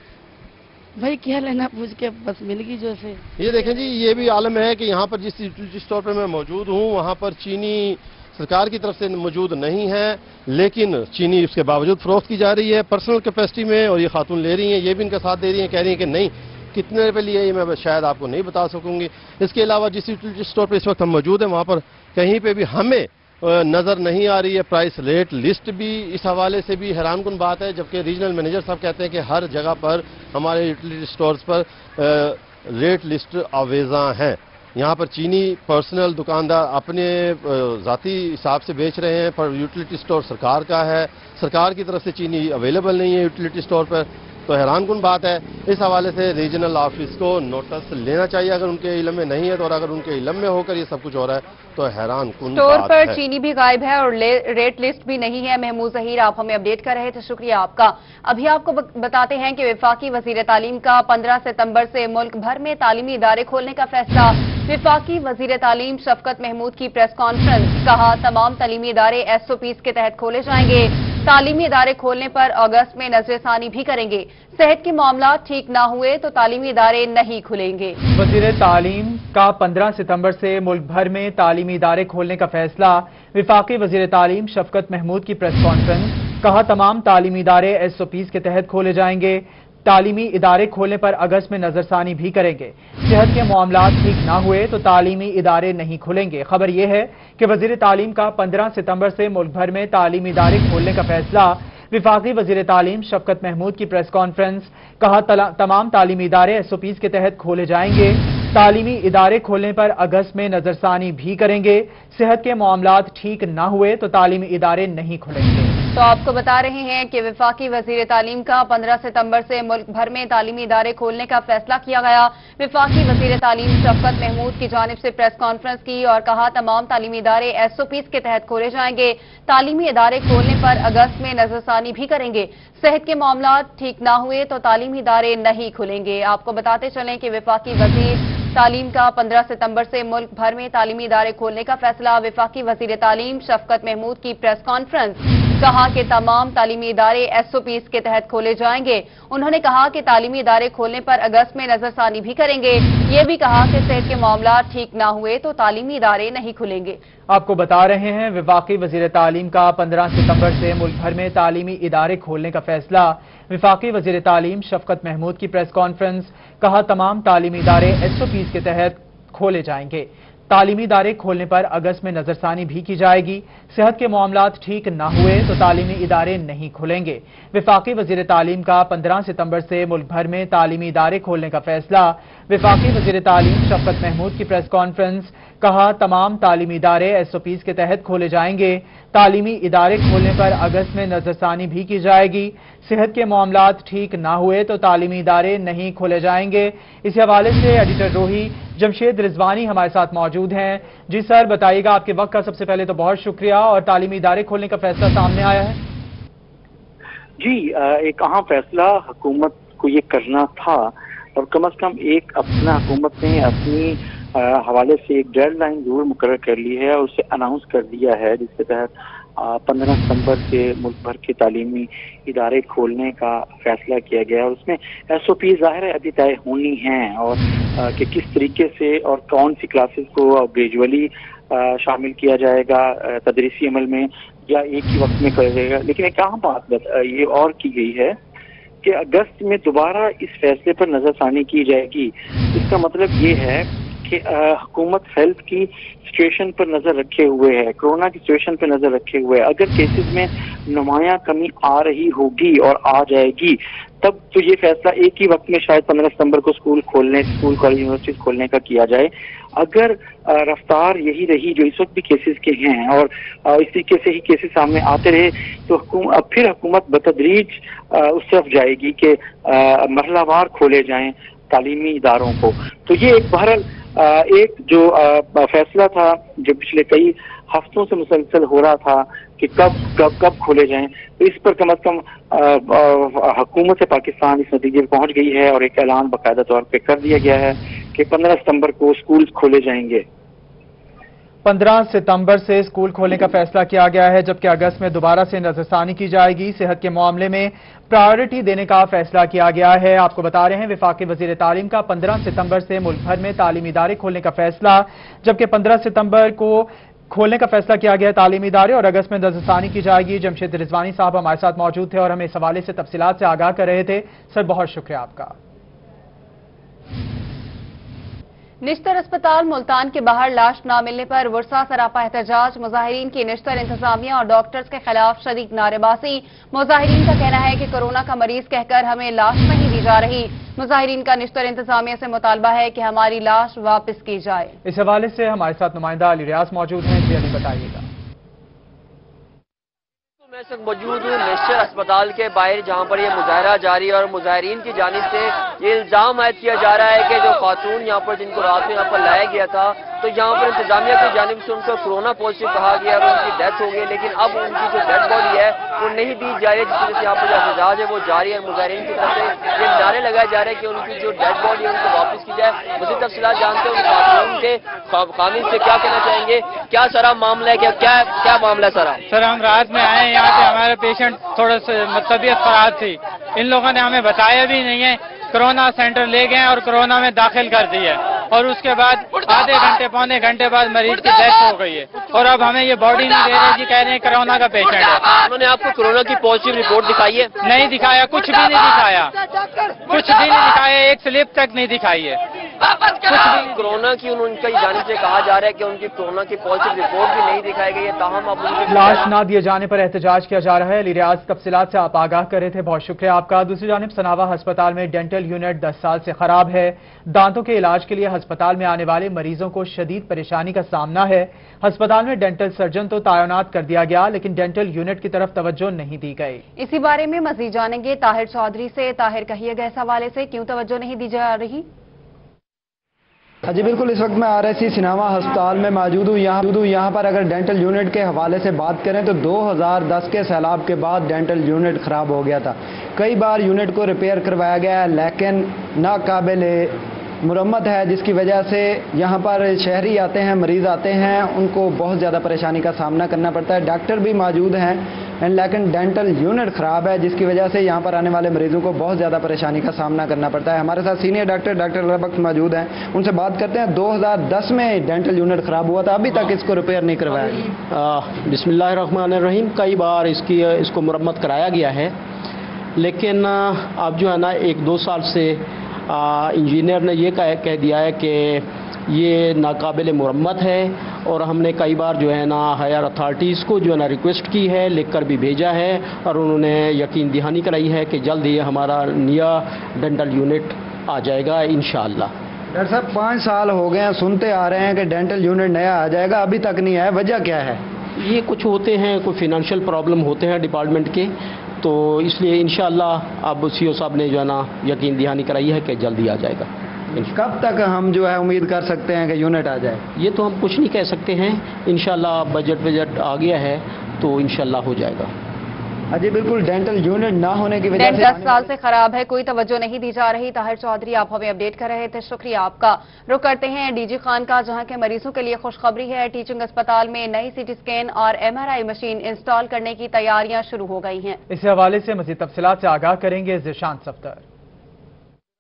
भाई क्या लेना पूछ के बस मिल गई जो से। ये देखें जी, ये भी आलम है कि यहाँ पर जिस यूटिलिटी स्टोर पर मैं मौजूद हूँ वहाँ पर चीनी सरकार की तरफ से मौजूद नहीं है, लेकिन चीनी उसके बावजूद फरोख्त की जा रही है पर्सनल कैपेसिटी में, और ये खातून ले रही हैं, ये भी इनका साथ दे रही हैं, कह रही हैं कि नहीं कितने रुपए लिए ये मैं शायद आपको नहीं बता सकूंगी। इसके अलावा जिस यूटिलिटी स्टोर पर इस वक्त हम मौजूद हैं वहाँ पर कहीं पे भी हमें नज़र नहीं आ रही है प्राइस रेट लिस्ट भी। इस हवाले से भी हैरानकुन बात है, जबकि रीजनल मैनेजर साहब कहते हैं कि हर जगह पर हमारे यूटिलिटी स्टोर्स पर रेट लिस्ट आवेज़ा हैं। यहाँ पर चीनी पर्सनल दुकानदार अपने ज़ाती हिसाब से बेच रहे हैं, पर यूटिलिटी स्टोर सरकार का है, सरकार की तरफ से चीनी अवेलेबल नहीं है यूटिलिटी स्टोर पर। तो हैरानकुन बात है। इस हवाले से रीजनल ऑफिस को नोटिस लेना चाहिए अगर उनके इल्म में नहीं है तो, और अगर उनके इल्म में होकर ये सब कुछ हो रहा है तो हैरानकुन स्टोर बात पर है। चीनी भी गायब है और रेट लिस्ट भी नहीं है। महमूद जहीर आप हमें अपडेट कर रहे थे, शुक्रिया आपका। अभी आपको बताते हैं कि वफाकी वजीर तालीम का 15 सितंबर से मुल्क भर में तालीमी इदारे खोलने का फैसला। वफाकी वजीर तालीम शफकत महमूद की प्रेस कॉन्फ्रेंस, कहा तमाम तालीमी इदारे SOPs के तहत खोले जाएंगे। तालीमी इदारे खोलने पर अगस्त में नजरसानी भी करेंगे। सेहत के मामला ठीक ना हुए तो तालीमी इदारे नहीं खुलेंगे। वजीर तालीम का 15 सितंबर से मुल्क भर में तालीमी इदारे खोलने का फैसला। वफाकी वजीर तालीम शफकत महमूद की प्रेस कॉन्फ्रेंस, कहा तमाम तालीमी इदारे SOPs के तहत खोले जाएंगे। तालीमी इदारे खोलने पर अगस्त में नजरसानी भी करेंगे। सेहत के मामला ठीक ना हुए तो तालीमी इदारे नहीं खुलेंगे। खबर यह है कि वजीर तालीम का 15 सितंबर से मुल्क भर में तालीमी इदारे खोलने का फैसला। वफाकी वजीर तालीम शफकत महमूद की प्रेस कॉन्फ्रेंस, कहा तमाम तालीमी इदारे SOPs के तहत खोले जाएंगे। तालीमी इदारे खोलने पर अगस्त में नजरसानी भी करेंगे। सेहत के मामला ठीक ना हुए तो तालीमी इदारे नहीं खुलेंगे। तो आपको बता रहे हैं कि वफाकी वजीर तालीम का 15 सितंबर से मुल्क भर में तालीमी इदारे खोलने का फैसला किया गया। वफाकी वजीर तालीम शफकत महमूद की जानिब से प्रेस कॉन्फ्रेंस की और कहा तमाम तालीमी इदारे SOPs के तहत खोले जाएंगे। तालीमी इदारे खोलने पर अगस्त में नजरसानी भी करेंगे। सेहत के मामला ठीक ना हुए तो तालीमी इदारे नहीं खुलेंगे। आपको बताते चलें कि वफाकी वजीर तालीम का 15 सितंबर से मुल्क भर में तालीमी इदारे खोलने का फैसला। वफाकी वजीर तालीम शफकत महमूद की प्रेस कॉन्फ्रेंस, कहा कि तमाम तालीमी इदारे SOPs के तहत खोले जाएंगे। उन्होंने कहा कि तालीमी इदारे खोलने पर अगस्त में नजरसानी भी करेंगे। ये भी कहा कि सेहत के मामला ठीक ना हुए तो तालीमी इदारे नहीं खुलेंगे। आपको बता रहे हैं वफाकी वजीर तालीम का 15 सितंबर से मुल्क भर में तालीमी इदारे खोलने का फैसला। वफाकी वजीर तालीम शफकत महमूद की प्रेस कॉन्फ्रेंस, कहा तमाम तालीमी इदारे SOPs के तहत खोले जाएंगे। तालीमी इदारे खोलने पर अगस्त में नजरसानी भी की जाएगी। सेहत के मामलात ठीक न हुए तो तालीमी इदारे नहीं खुलेंगे। वफाकी वजीर तालीम का 15 सितंबर से मुल्क भर में तालीमी इदारे खोलने का फैसला। वफाकी वजीर तालीम शफकत महमूद की प्रेस कॉन्फ्रेंस, कहा तमाम तालीमी इदारे SOPs के तहत खोले जाएंगे। तालीमी इदारे खोलने पर अगस्त में नजरसानी भी की जाएगी। सेहत के मामलात ठीक ना हुए तो तालीमी इदारे नहीं खोले जाएंगे। इस हवाले से एडिटर रोही जमशेद रिजवानी हमारे साथ मौजूद हैं। जी सर, बताइएगा, आपके वक्त का सबसे पहले तो बहुत शुक्रिया। और तालीमी इदारे खोलने का फैसला सामने आया है? जी, एक अहम फैसला हुकूमत को ये करना था और कम से कम एक अपना हुकूमत ने अपनी हवाले से एक डेडलाइन जरूर मुकर्रर कर ली है और उसे अनाउंस कर दिया है, जिसके तहत 15 सितंबर से मुल्क भर के तालीमी इदारे खोलने का फैसला किया गया है। उसमें SOP ज़ाहिर है अभी तय होनी हैं और कि किस तरीके से और कौन सी क्लासेस को ग्रेजुअली शामिल किया जाएगा तदरीसी अमल में या एक ही वक्त में कर जाएगा। लेकिन एक अहम बात ये और की गई है कि अगस्त में दोबारा इस फैसले पर नजरसानी की जाएगी। इसका मतलब ये है कि हुकूमत हेल्थ की सिचुएशन पर नजर रखे हुए है, कोरोना की सिचुएशन पर नजर रखे हुए है। अगर केसेस में नुमाया कमी आ रही होगी और आ जाएगी तब तो ये फैसला एक ही वक्त में शायद 15 सितंबर को स्कूल कॉलेज यूनिवर्सिटीज खोलने का किया जाए। अगर रफ्तार यही रही जो इस वक्त भी केसेस के हैं और इस तरीके से ही केसेस सामने आते रहे तो फिर हुकूमत बतदरीज उस तरफ जाएगी कि मरहलावार खोले जाएं तालीमी इदारों को। तो ये एक बहरहाल एक जो फैसला था जो पिछले कई हफ्तों से मुसलसल हो रहा था कि कब खोले जाएं, तो इस पर कम से कम हुकूमत पाकिस्तान इस नतीजे पर पहुंच गई है और एक ऐलान बाकायदा तौर पे कर दिया गया है कि 15 सितंबर को स्कूल खोले जाएंगे। 15 सितंबर से स्कूल खोलने का फैसला किया गया है, जबकि अगस्त में दोबारा से नजरसानी की जाएगी। सेहत के मामले में प्रायोरिटी देने का फैसला किया गया है। आपको बता रहे हैं वफाकी वजीर तालीम का 15 सितंबर से मुल्क भर में तालीमी इदारे खोलने का फैसला, जबकि 15 सितंबर को खोलने का फैसला किया गया है तालीमी इदारे और अगस्त में नजरसानी की जाएगी। जमशेद रिजवानी साहब हमारे साथ मौजूद थे और हमें इस हवाले से तफसीलात से आगाह कर रहे थे। सर, बहुत शुक्रिया आपका। निश्तर अस्पताल मुल्तान के बाहर लाश न मिलने पर वर्सा सरापा एहतजाज। मुजाहिरीन की निश्तर इंतजामिया और डॉक्टर्स के खिलाफ शदीद नारेबाजी। मुजाहिरीन का कहना है कि कोरोना का मरीज कहकर हमें लाश नहीं दी जा रही। मुजाहिरीन का निश्तर इंतजामिया से मुतालबा है कि हमारी लाश वापस की जाए। इस हवाले से हमारे साथ नुमाइंदा अली रियाज मौजूद हैं। जी अली, बताइएगा। मैं इस वक्त मौजूद हूँ निश्तर अस्पताल के बाहर, जहाँ पर ये मुजाहरा जारी है और मुजाहिरीन की जानिब से ये इल्जाम आयद किया जा रहा है कि जो खातून यहाँ पर जिनको रात में यहाँ पर लाया गया था तो यहाँ पर इंतजामिया की जानिब से उनको कोरोना पॉजिटिव कहा गया और उनकी डेथ हो गई, लेकिन अब उनकी जो डेड बॉडी है वो नहीं दी जा रही है, जिस वजह से यहाँ पर जो एहतजाज है वो जारी है। मुजाहिरीन की तरफ से ये नारे लगाए जा रहे हैं कि उनकी जो डेड बॉडी है उनको वापस की जाए। मज़ीद तफसीलात जानते हैं खातून के खामिद से क्या कहना चाहेंगे। क्या सारा मामला है, क्या मामला है सारा? सर, हम रात में आए यहाँ पे, हमारे पेशेंट थोड़ा सा तबीयत खराब थी, इन लोगों ने हमें बताया भी नहीं है। कोरोना सेंटर ले गए और कोरोना में दाखिल कर दिया और उसके बाद आधे घंटे पौने घंटे बाद मरीज की डेथ हो गई है और अब हमें ये बॉडी नहीं दे रहे जी, कह रहे हैं कोरोना का पेशेंट है। उन्होंने आपको कोरोना की पॉजिटिव रिपोर्ट दिखाई है? नहीं दिखाया, कुछ भी नहीं दिखाया, कुछ भी नहीं दिखाया, एक स्लिप तक नहीं दिखाई है। कोरोना की उनकी जानिब से कहा जा रहा है कि उनकी कोरोना की पॉजिटिव रिपोर्ट भी नहीं दिखाई गई है, ताहम अब उनकी लाश ना दिए जाने पर एहतजाज किया जा रहा है। अली रियाज तफसीलात से आप आगाह कर रहे थे, बहुत शुक्रिया आपका। दूसरी जानिब सनावा अस्पताल में डेंटल यूनिट 10 साल से खराब है। दांतों के इलाज के लिए अस्पताल में आने वाले मरीजों को शदीद परेशानी का सामना है। अस्पताल में डेंटल सर्जन तो तैनात कर दिया गया, लेकिन डेंटल यूनिट की तरफ तवज्जो नहीं दी गई। इसी बारे में मजीद जानेंगे ताहिर चौधरी से। ताहिर, कहिएगा इस हवाले से क्यों तवज्जो नहीं दी जा रही? जी बिल्कुल, इस वक्त मैं RSC सिनावा अस्पताल में मौजूद हूँ। यहाँ पर अगर डेंटल यूनिट के हवाले से बात करें तो 2010 के सैलाब के बाद डेंटल यूनिट ख़राब हो गया था। कई बार यूनिट को रिपेयर करवाया गया है, लेकिन नाकाबिल मुरम्मत है, जिसकी वजह से यहाँ पर शहरी आते हैं, मरीज़ आते हैं, उनको बहुत ज़्यादा परेशानी का सामना करना पड़ता है। डॉक्टर भी मौजूद हैं, लेकिन डेंटल यूनिट ख़राब है, जिसकी वजह से यहाँ पर आने वाले मरीजों को बहुत ज़्यादा परेशानी का सामना करना पड़ता है। हमारे साथ सीनियर डॉक्टर रबक मौजूद हैं, उनसे बात करते हैं। 2010 में डेंटल यूनिट ख़राब हुआ था, अभी तक इसको रिपेयर नहीं करवाया गया। बिस्मिल्लाहिर्रहमानिर्रहीम, कई बार इसको मुरम्मत कराया गया है, लेकिन अब जो है ना 1-2 साल से इंजीनियर ने ये कह दिया है कि ये नाकाबिल मुरम्मत है, और हमने कई बार जो है ना हायर अथॉरिटीज़ को जो है ना रिक्वेस्ट की है, लिख कर भी भेजा है, और उन्होंने यकीन दहानी कराई है कि जल्द ही हमारा नया डेंटल यूनिट आ जाएगा इंशाअल्लाह। डॉक्टर साहब, 5 साल हो गए हैं, सुनते आ रहे हैं कि डेंटल यूनिट नया आ जाएगा, अभी तक नहीं आया, वजह क्या है? ये कुछ होते हैं, कोई फिनंशियल प्रॉब्लम होते हैं डिपार्टमेंट के, तो इसलिए इंशाअल्लाह अब CO साहब ने जो है ना यकीन दहानी कराई है कि जल्दी आ जाएगा। कब तक हम जो है उम्मीद कर सकते हैं कि यूनिट आ जाए? ये तो हम कुछ नहीं कह सकते हैं, इंशाअल्लाह बजट आ गया है तो इंशाअल्लाह हो जाएगा। जी बिल्कुल, डेंटल यूनिट ना होने की वजह से 10 साल से खराब है, कोई तवज्जो नहीं दी जा रही। ताहिर चौधरी, आप हमें अपडेट कर रहे थे, शुक्रिया आपका। रुक करते हैं DG खान का, जहां के मरीजों के लिए खुशखबरी है। टीचिंग अस्पताल में नई CT स्कैन और MRI मशीन इंस्टॉल करने की तैयारियां शुरू हो गई हैं। इस हवाले से मजीद तफसीलात से आगाह करेंगे ज़िशान सफ्दर।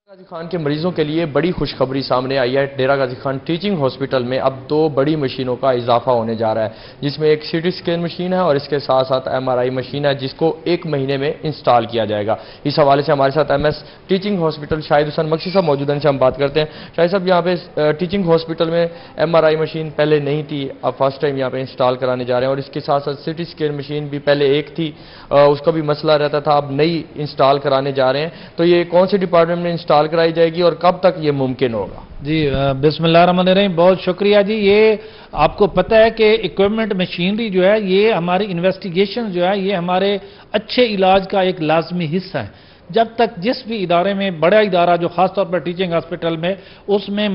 डेरा गाजी खान के मरीजों के लिए बड़ी खुशखबरी सामने आई है। डेरा गाजी खान टीचिंग हॉस्पिटल में अब 2 बड़ी मशीनों का इजाफा होने जा रहा है, जिसमें एक CT स्कैन मशीन है और इसके साथ साथ MRI मशीन है, जिसको 1 महीने में इंस्टॉल किया जाएगा। इस हवाले से हमारे साथ MS teaching hospital Shahid Hussain Maksi साहब मौजूद हैं, हम बात करते हैं। शाहिद साहब, यहाँ पे टीचिंग हॉस्पिटल में MRI मशीन पहले नहीं थी, अब फर्स्ट टाइम यहाँ पे इंस्टॉल कराने जा रहे हैं, और इसके साथ साथ CT स्कैन मशीन भी पहले एक थी, उसका भी मसला रहता था, अब नई इंस्टॉल कराने जा रहे हैं। तो ये कौन से डिपार्टमेंट में इंस्टॉल कराई जाएगी और कब तक ये मुमकिन होगा? जी बिस्मिल्लाहिर्रहमानिर्रहीम, बहुत शुक्रिया जी। ये आपको पता है कि इक्विपमेंट मशीनरी जो है, ये हमारी इन्वेस्टिगेशन जो है, ये हमारे अच्छे इलाज का एक लाजमी हिस्सा है। जब तक जिस भी इदारे में, बड़ा इदारा जो खासतौर पर टीचिंग हॉस्पिटल में, उसमें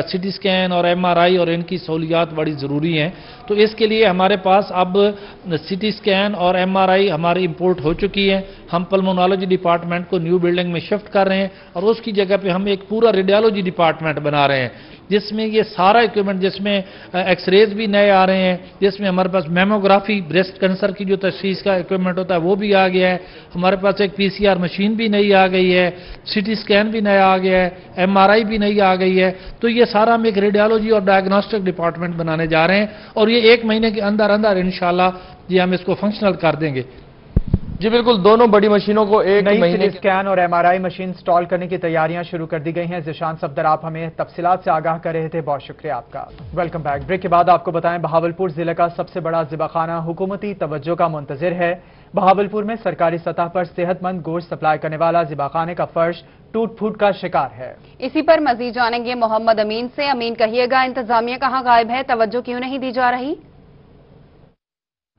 CT स्कैन और MRI और इनकी सहूलियात बड़ी ज़रूरी हैं, तो इसके लिए हमारे पास अब CT स्कैन और MRI हमारी इंपोर्ट हो चुकी है। हम पल्मोनोलॉजी डिपार्टमेंट को न्यू बिल्डिंग में शिफ्ट कर रहे हैं, और उसकी जगह पे हम एक पूरा रेडियोलॉजी डिपार्टमेंट बना रहे हैं, जिसमें ये सारा इक्विपमेंट, जिसमें एक्सरेज भी नए आ रहे हैं, जिसमें हमारे पास मेमोग्राफी, ब्रेस्ट कैंसर की जो तशखीस का इक्विपमेंट होता है वो भी आ गया है, हमारे पास एक PCR मशीन भी नई आ गई है, CT स्कैन भी नया आ गया है, MRI भी नई आ गई है। तो ये सारा हम एक रेडियोलॉजी और डायग्नोस्टिक डिपार्टमेंट बनाने जा रहे हैं, और ये 1 महीने के अंदर अंदर इंशाल्लाह जी हम इसको फंक्शनल कर देंगे। जी बिल्कुल, दोनों बड़ी मशीनों को 1 महीने CT स्कैन और MRI मशीन इंस्टॉल करने की तैयारियां शुरू कर दी गई हैं। ज़िशान सफ्दर, आप हमें तफसीलात से आगाह कर रहे थे, बहुत शुक्रिया आपका। Welcome back. ब्रेक के बाद आपको बताएं, बहावलपुर जिले का सबसे बड़ा ज़िबाखाना हुकूमती तवज्जो का मुंतज़िर है। बहावलपुर में सरकारी सतह पर सेहतमंद गोश्त सप्लाई करने वाला ज़िबाखाने का फर्श टूट फूट का शिकार है। इसी पर मजीद जानेंगे मोहम्मद अमीन से। अमीन, कहिएगा इंतजामिया कहाँ गायब है, तवज्जो क्यों नहीं दी जा रही?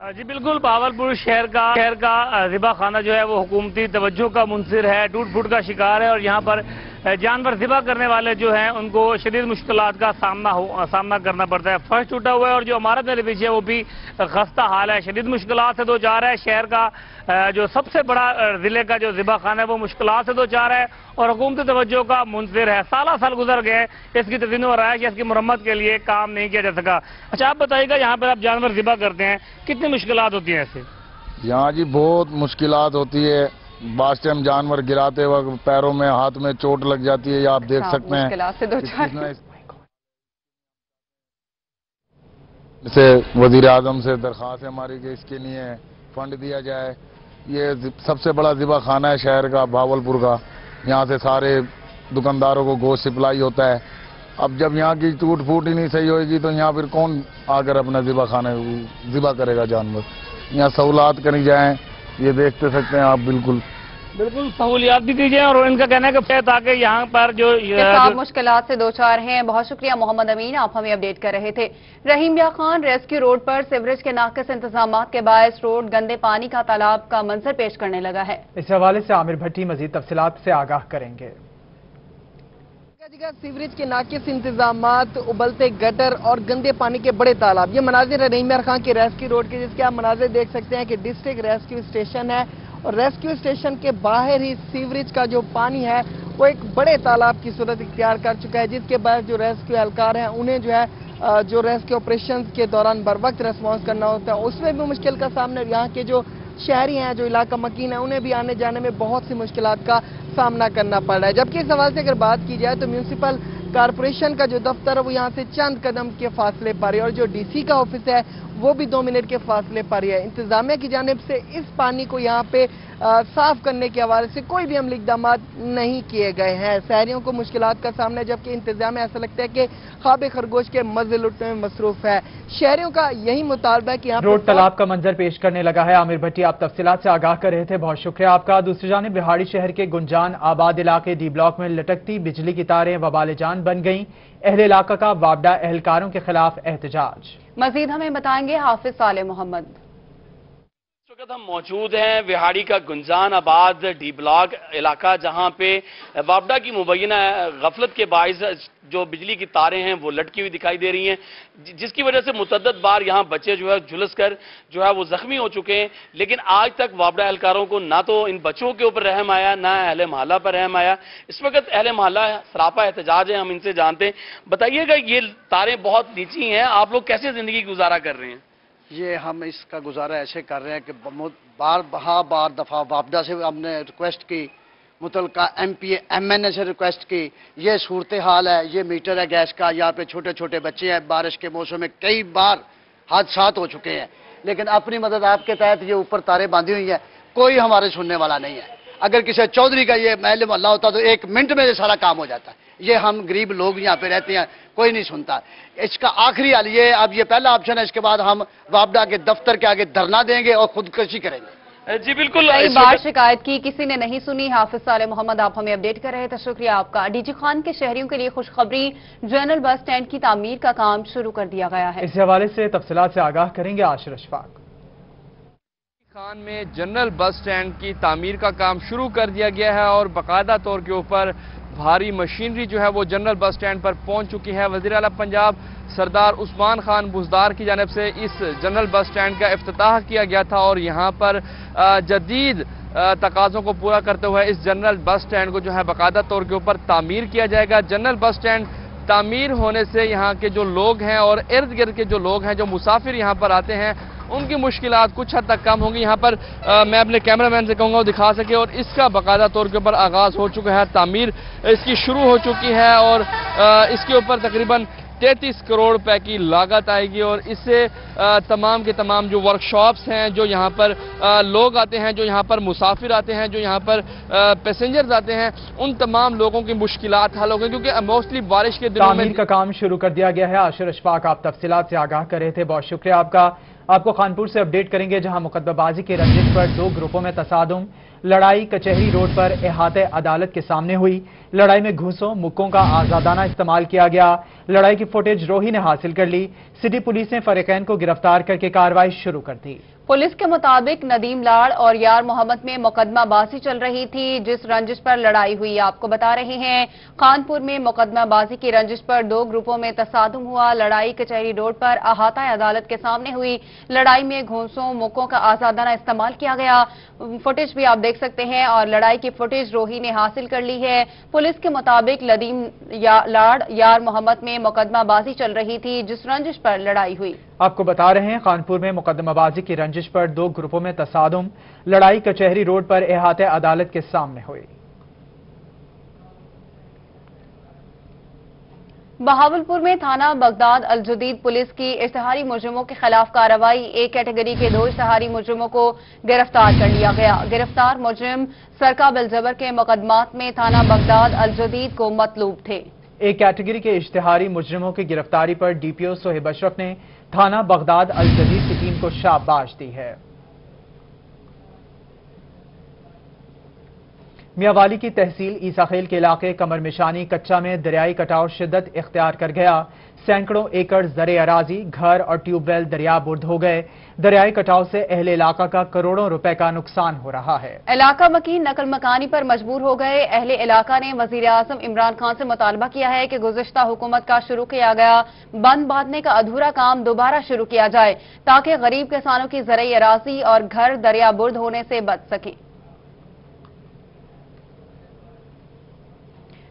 जी बिल्कुल, बहावलपुर शहर का ज़िबा खाना जो है वो हुकूमती तवज्जो का मुंसिर है, टूट फूट का शिकार है, और यहाँ पर जानवर ज़िबा करने वाले जो हैं उनको शदीद मुश्किलात का सामना करना पड़ता है। फर्श टूटा हुआ है और जो इमारत मेरे पीछे है वो भी खस्ता हाल है, शदीद मुश्किलात से दो चार है। शहर का जो सबसे बड़ा ज़िले का जो ज़िबा खाना है वो मुश्किलात से दो चार है और हुकूमती तवज्जो का मुंसिर है। साल गुजर गए, इसकी तज़ीन हो रहा है कि इसकी मरम्मत के लिए काम नहीं किया जा सका। अच्छा, आप बताइएगा, यहाँ पर आप जानवर ज़िबा करते हैं, कितनी मुश्किलात होती हैं ऐसे? यहाँ जी बहुत मुश्किलात होती है। बास टाइम जानवर गिराते वक्त पैरों में, हाथ में चोट लग जाती है, ये आप देख सकते हैं। जैसे वजीर आजम से दरख्वास्त है हमारी कि इसके लिए फंड दिया जाए। ये सबसे बड़ा ज़िबा खाना है शहर का, बहावलपुर का। यहाँ से सारे दुकानदारों को गोश्त सप्लाई होता है, अब जब यहाँ की टूट फूट ही नहीं सही होगी तो यहाँ फिर कौन आकर अपना ज़िबा करेगा जानवर। यहाँ सहूलात करी जाएं, ये देखते सकते हैं आप। बिल्कुल सहूलियात भी दी जाए और इनका कहना है कि ताकि यहाँ पर जो मुश्किलात से दो चार हैं। बहुत शुक्रिया मोहम्मद अमीन, आप हमें अपडेट कर रहे थे। रहीमिया खान रेस्क्यू रोड पर सीवरेज के नाकिस इंतजाम के बायस रोड गंदे पानी का तालाब का मंजर पेश करने लगा है। इस हवाले से आमिर भट्टी मजीद तफसीलात से आगाह करेंगे। सीवरेज के नाकिस इंतजामात, उबलते गटर और गंदे पानी के बड़े तालाब, ये मनाजिर है रहीमिया खान के रेस्क्यू रोड के, जिसके आप मनाजिर देख सकते हैं कि डिस्ट्रिक्ट रेस्क्यू स्टेशन है और रेस्क्यू स्टेशन के बाहर ही सीवरेज का जो पानी है वो एक बड़े तालाब की सूरत इख्तियार कर चुका है, जिसके बाद जो रेस्क्यू एहलकार हैं उन्हें जो है जो रेस्क्यू ऑपरेशन के दौरान बर वक्त रिस्पॉन्स करना होता है, उसमें भी मुश्किल का सामना। यहाँ के जो शहरी हैं, जो इलाका मकीन है, उन्हें भी आने जाने में बहुत सी मुश्किलात का सामना करना पड़ रहा है। जबकि इस हवाले से अगर बात की जाए तो म्यूनसिपल कारपोरेशन का जो दफ्तर है वो यहाँ से चंद कदम के फासले पर है और जो डीसी का ऑफिस है वो भी 2 मिनट के फासले पर है। इंतजामिया की जानिब से इस पानी को यहाँ पे साफ करने के हवाले से कोई भी अमली इक़दाम नहीं किए गए हैं। शहरियों को मुश्किलात का सामना है, जबकि इंतजामिया ऐसा लगता है कि ख्वाब खरगोश के मजे लुटने में मसरूफ है। शहरियों का यही मुतालबा है कि यहाँ रोड तालाब का मंजर पेश करने लगा है। आमिर भट्टी, आप तफसीलात से आगाह कर रहे थे, बहुत शुक्रिया आपका। दूसरी जानिब बिहाड़ी शहर के गुंजान आबाद इलाके डी ब्लॉक में लटकती बिजली की तारें वबाल जान बन गईं। अहले इलाका का वापडा एहलकारों के खिलाफ एहतजाज। मजीद हमें बताएंगे हाफिज साले मोहम्मद। इस वक्त हम मौजूद हैं बिहाड़ी का गुंजान आबाद डी ब्लॉक इलाका, जहां पे वापडा की मुबैना गफलत के बाइस जो बिजली की तारें हैं वो लटकी हुई दिखाई दे रही हैं, जिसकी वजह से मुतअद्दिद बार यहां बच्चे जो है झुलस कर जो है वो जख्मी हो चुके हैं। लेकिन आज तक वापडा एहलकारों को ना तो इन बच्चों के ऊपर रहम आया, ना अहले मोहल्ला पर रहम आया। इस वक्त अहले मोहल्ला सरापा एहतजाज है, हम इनसे जानते हैं। बताइएगा, ये तारें बहुत नीची हैं, आप लोग कैसे जिंदगी गुजारा कर रहे हैं? ये हम इसका गुजारा ऐसे कर रहे हैं कि बार दफ़ा वापडा से हमने रिक्वेस्ट की, मुतलका MP MNA से रिक्वेस्ट की, ये सूरत हाल है, ये मीटर है गैस का, यहाँ पे छोटे छोटे बच्चे हैं, बारिश के मौसम में कई बार हादसात हो चुके हैं, लेकिन अपनी मदद आपके तहत ये ऊपर तारें बांधी हुई हैं, कोई हमारे सुनने वाला नहीं है। अगर किसी चौधरी का ये महल मोहल्ला होता तो 1 मिनट में ये सारा काम हो जाता है। ये हम गरीब लोग यहाँ पे रहते हैं, कोई नहीं सुनता। इसका आखिरी हल ये, अब ये पहला ऑप्शन है, इसके बाद हम वापडा के दफ्तर के आगे धरना देंगे और खुदकशी करेंगे। जी बिल्कुल, कई बार शिकायत की, किसी ने नहीं सुनी। हाफिज साले मोहम्मद, आप हमें अपडेट कर रहे थे, शुक्रिया आपका। डीजी खान के शहरियों के लिए खुशखबरी, जनरल बस स्टैंड की तामीर का काम शुरू कर दिया गया है। इस हवाले से तफसीलात से आगाह करेंगे आशिर अशफाक। खान में जनरल बस स्टैंड की तामीर का काम शुरू कर दिया गया है और बाकायदा तौर के ऊपर भारी मशीनरी जो है वो जनरल बस स्टैंड पर पहुंच चुकी है। वज़ीर आला पंजाब सरदार उस्मान खान बुज़दार की जानिब से इस जनरल बस स्टैंड का इफ्तिताह किया गया था और यहाँ पर जदीद तकाज़ों को पूरा करते हुए इस जनरल बस स्टैंड को जो है बाकायदा तौर के ऊपर तामीर किया जाएगा। जनरल बस स्टैंड तामीर होने से यहाँ के जो लोग हैं और इर्द गिर्द के जो लोग हैं, जो मुसाफिर यहाँ पर आते हैं, उनकी मुश्किलात कुछ हद तक कम होंगी। यहाँ पर मैं अपने कैमरामैन से कहूँगा वो दिखा सके, और इसका बाकायदा तौर के ऊपर आगाज़ हो चुका है, तामीर इसकी शुरू हो चुकी है और इसके ऊपर तकरीबन 33 करोड़ रुपए की लागत आएगी और इससे तमाम के तमाम जो वर्कशॉप्स हैं, जो यहाँ पर लोग आते हैं, जो यहाँ पर मुसाफिर आते हैं, जो यहाँ पर पैसेंजर्स आते हैं, उन तमाम लोगों की मुश्किलात हल हो गई, क्योंकि मोस्टली बारिश के दिनों में का काम शुरू कर दिया गया है। आशिर अशफाक, आप तफसीलात से आगाह कर रहे थे, बहुत शुक्रिया आपका। आपको कानपुर से अपडेट करेंगे, जहां मुकदमाबाजी के रंजिश पर 2 ग्रुपों में तसादुम। लड़ाई कचहरी रोड पर इहाते अदालत के सामने हुई। लड़ाई में घूसों मुक्कों का आजादाना इस्तेमाल किया गया। लड़ाई की फुटेज रोही ने हासिल कर ली। सिटी पुलिस ने फरीकैन को गिरफ्तार करके कार्रवाई शुरू कर दी। पुलिस के मुताबिक नदीम लाड़ और यार मोहम्मद में मुकदमाबाजी चल रही थी, जिस रंजिश पर लड़ाई हुई। आपको बता रहे हैं, कानपुर में मुकदमाबाजी की रंजिश पर 2 ग्रुपों में तसादुम हुआ। लड़ाई कचहरी रोड पर अहाता अदालत के सामने हुई। लड़ाई में घूंसों मुक्कों का आजादाना इस्तेमाल किया गया। फुटेज भी आप देख सकते हैं और लड़ाई की फुटेज रोही ने हासिल कर ली है। पुलिस के मुताबिक नदीम लाड़ यार मोहम्मद में मुकदमाबाजी चल रही थी, जिस रंजिश पर लड़ाई हुई। आपको बता रहे हैं, कानपुर में मुकदमाबाजी की रंजिश पर 2 ग्रुपों में तसादुम। लड़ाई कचहरी रोड पर इहाते अदालत के सामने हुई। बहावलपुर में थाना बगदाद अल जदीद पुलिस की इश्तिहारी मुजरिमों के खिलाफ कार्रवाई। एक कैटेगरी के 2 इश्तिहारी मुजरिमों को गिरफ्तार कर लिया गया। गिरफ्तार मुजरिम सरका बिलजबर के मुकदमात में थाना बगदाद अल जदीद को मतलूब थे। एक कैटेगरी के इश्तिहारी मुजरिमों की गिरफ्तारी पर डीपीओ सोहेब अशरफ ने थाना बगदाद अल जदीद की टीम को शाबाश दी है। मियावाली की तहसील ईसाखेल के इलाके कमर मिशानी कच्चा में दरियाई कटाव शिद्दत इख्तियार कर गया। सैकड़ों एकड़ ज़रे अराजी, घर और ट्यूबवेल दरियाबुर्द हो गए। दरियाई कटाव से अहले इलाका का करोड़ों रुपए का नुकसान हो रहा है। इलाका मकीन नकल मकानी पर मजबूर हो गए। अहले इलाका ने वजीर आजम इमरान खान से मुतालबा किया है कि गुज़िश्ता हुकूमत का शुरू किया गया बंद बांधने का अधूरा काम दोबारा शुरू किया जाए ताकि गरीब किसानों की ज़रे अराजी और घर दरियाबुर्द होने से बच सके।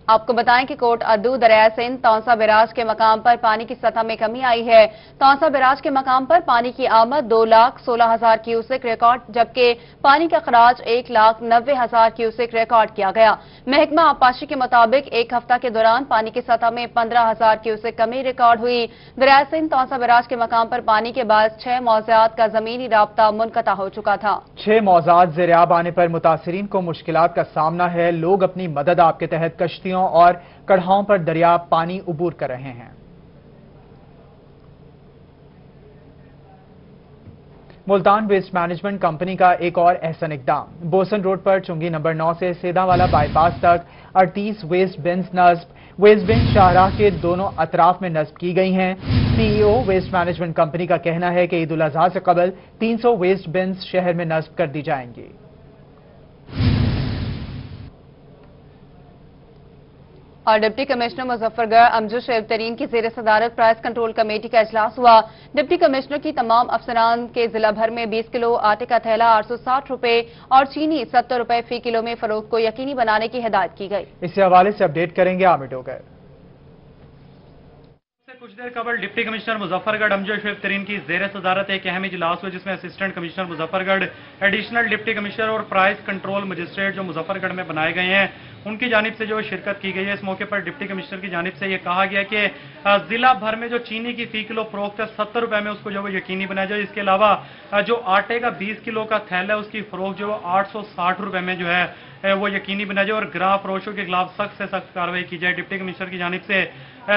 आपको बताएं कि कोट अद्दू दरिया सिंध तौसा बैराज के मकाम पर पानी की सतह में कमी आई है। तौसा बैराज के मकाम पर पानी की आमद 2,16,000 क्यूसेक रिकॉर्ड, जबकि पानी का खराज 1,90,000 क्यूसेक रिकॉर्ड किया गया। महकमा आबपाशी के मुताबिक एक हफ्ता के दौरान पानी की सतह में 15,000 क्यूसेक कमी रिकॉर्ड हुई। दरिया सिंध तौसा बैराज के मकाम पर पानी के बाद 6 मौज़ात का जमीनी राब्ता मुनक़ता हो चुका था। 6 मौज़ात ज़ेर-ए-आब आने पर मुतासिरीन को मुश्किलात का सामना है। लोग अपनी मदद आपके तहत कश्तियों और कढ़ाओं पर दरिया पानी उबूर कर रहे हैं। मुल्तान वेस्ट मैनेजमेंट कंपनी का एक और अहसन इकदाम। बोसन रोड पर चुंगी नंबर 9 से सेदावाला बाईपास तक 38 वेस्ट बिन्स नस्ब। वेस्ट बिन शाहराह के दोनों अतराफ में नस्ब की गई हैं। सीईओ वेस्ट मैनेजमेंट कंपनी का कहना है कि ईद उल अजहा से कबल 300 वेस्ट बिन्स शहर में नस्ब कर दी जाएंगी। और डिप्टी कमिश्नर मुजफ्फरगढ़ अमजद शोएब तरीन की जेर सदारत प्राइस कंट्रोल कमेटी का इजलास हुआ। डिप्टी कमिश्नर की तमाम अफसरान के जिला भर में 20 किलो आटे का थैला 860 रुपए और चीनी 70 रुपए फी किलो में फरोख्त को यकीनी बनाने की हिदायत की गई। इसी हवाले से अपडेट करेंगे आमिर डोगर। कुछ देर कबल डिप्टी कमिश्नर मुजफ्फरगढ़ अमजद शोएब तरीन की जेर सदारत एक अहम इजलास हुआ, जिसमें assistant commissioner Muzaffargarh, additional deputy commissioner और प्राइस कंट्रोल मजिस्ट्रेट जो मुजफ्फरगढ़ में बनाए गए हैं उनकी जानिब से जो शिरकत की गई है। इस मौके पर डिप्टी कमिश्नर की जानिब से यह कहा गया कि जिला भर में जो चीनी की फी किलो फरोख्त है 70 रुपए में उसको जो वो यकीनी बनाया जाए। इसके अलावा जो आटे का 20 किलो का थैला है उसकी फरोख्त जो 860 रुपए में जो है वो यकीनी बनाया जाए और ग्राह फरोशों के खिलाफ सख्त से सख्त कार्रवाई की जाए। डिप्टी कमिश्नर की जानिब से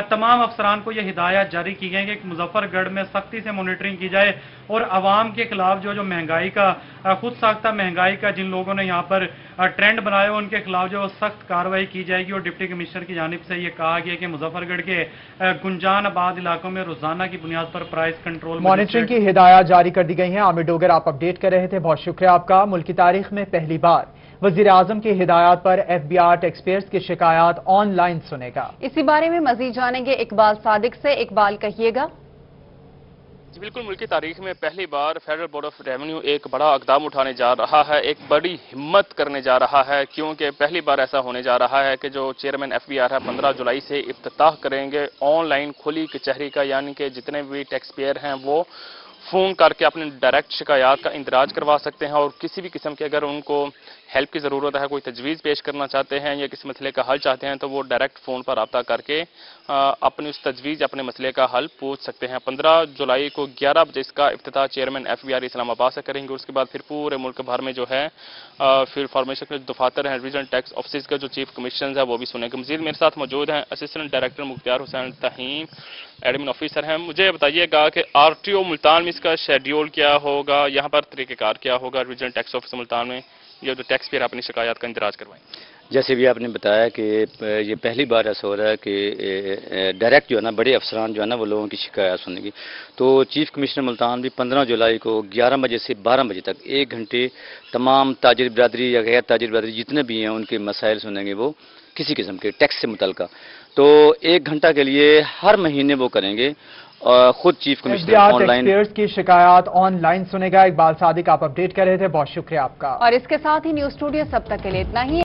तमाम अफसरान को यह हिदायत जारी की गई है कि मुजफ्फरगढ़ में सख्ती से मॉनिटरिंग की जाए और आवाम के खिलाफ जो महंगाई का खुद साख्ता महंगाई का जिन लोगों ने यहाँ पर ट्रेंड बनाया उनके खिलाफ जो सख्त कार्रवाई की जाएगी। और डिप्टी कमिश्नर की जानिब से ये कहा गया कि मुजफ्फरगढ़ के गुंजान आबाद इलाकों में रोजाना की बुनियाद पर प्राइस कंट्रोल मॉनिटरिंग की हिदायत जारी कर दी गई है। आमिर डोगर आप अपडेट कर रहे थे, बहुत शुक्रिया आपका। मुल्क की तारीख में पहली बार वजीर आजम की हिदायत पर FBI टैक्सपेयर्स की शिकायत ऑनलाइन सुनेगा। इसी बारे में मजीद जानेंगे इकबाल सादिक से। इकबाल कहिएगा। जी बिल्कुल, मुल्क की तारीख में पहली बार फेडरल बोर्ड ऑफ रेवेन्यू एक बड़ा इकदाम उठाने जा रहा है, एक बड़ी हिम्मत करने जा रहा है, क्योंकि पहली बार ऐसा होने जा रहा है कि जो चेयरमैन FBR है 15 जुलाई से इफ्तिताह करेंगे ऑनलाइन खुली कचहरी का, यानी कि जितने भी टैक्स पेयर हैं वो फ़ोन करके अपने डायरेक्ट शिकायत का इंदराज करवा सकते हैं और किसी भी किस्म के अगर उनको हेल्प की ज़रूरत है, कोई तजवीज़ पेश करना चाहते हैं या किसी मसले का हल चाहते हैं तो वो डायरेक्ट फ़ोन पर रब्ता करके अपनी उस तजवीज़ अपने मसले का हल पूछ सकते हैं। 15 जुलाई को 11 बजे इसका इफ्तिताह चेयरमैन FBR इस्लामाबाद से करेंगे। उसके बाद फिर पूरे मुल्क भर में जो है फिर फॉर्मेशन के दफातर हैं, रीजनल टैक्स ऑफिस के जो चीफ कमिश्नर है वो भी सुनेंगे। मज़ीद मेरे साथ मौजूद हैं assistant director Mukhtar Hussain Taheem, admin officer हैं। मुझे बताइएगा कि RTO मुल्तान में इसका शेड्यूल क्या होगा, यहाँ पर तरीक़ेकार क्या होगा रीजनल टैक्स ऑफिस मुल्तान में ये जो टैक्स पेयर अपनी शिकायत का इंदराज करवाएं? जैसे भी आपने बताया कि ये पहली बार ऐसा हो रहा है कि डायरेक्ट जो है ना बड़े अफसरान जो है ना वो लोगों की शिकायत सुनेंगी। तो चीफ कमिश्नर मुल्तान भी 15 जुलाई को 11 बजे से 12 बजे तक 1 घंटे तमाम ताजिर बिरादरी या गैर ताजिर बिरादरी जितने भी हैं उनके मसाइल सुनेंगे, वो किसी किस्म के टैक्स से मुतल्लिक़। तो 1 घंटा के लिए हर महीने वो करेंगे और खुद चीफ कमिश्नर ऑनलाइन टैक्सपेयर्स की शिकायत ऑनलाइन सुनेगा। इकबाल सादिक आप अपडेट कर रहे थे, बहुत शुक्रिया आपका। और इसके साथ ही न्यूज स्टूडियो सब तक के लिए इतना ही।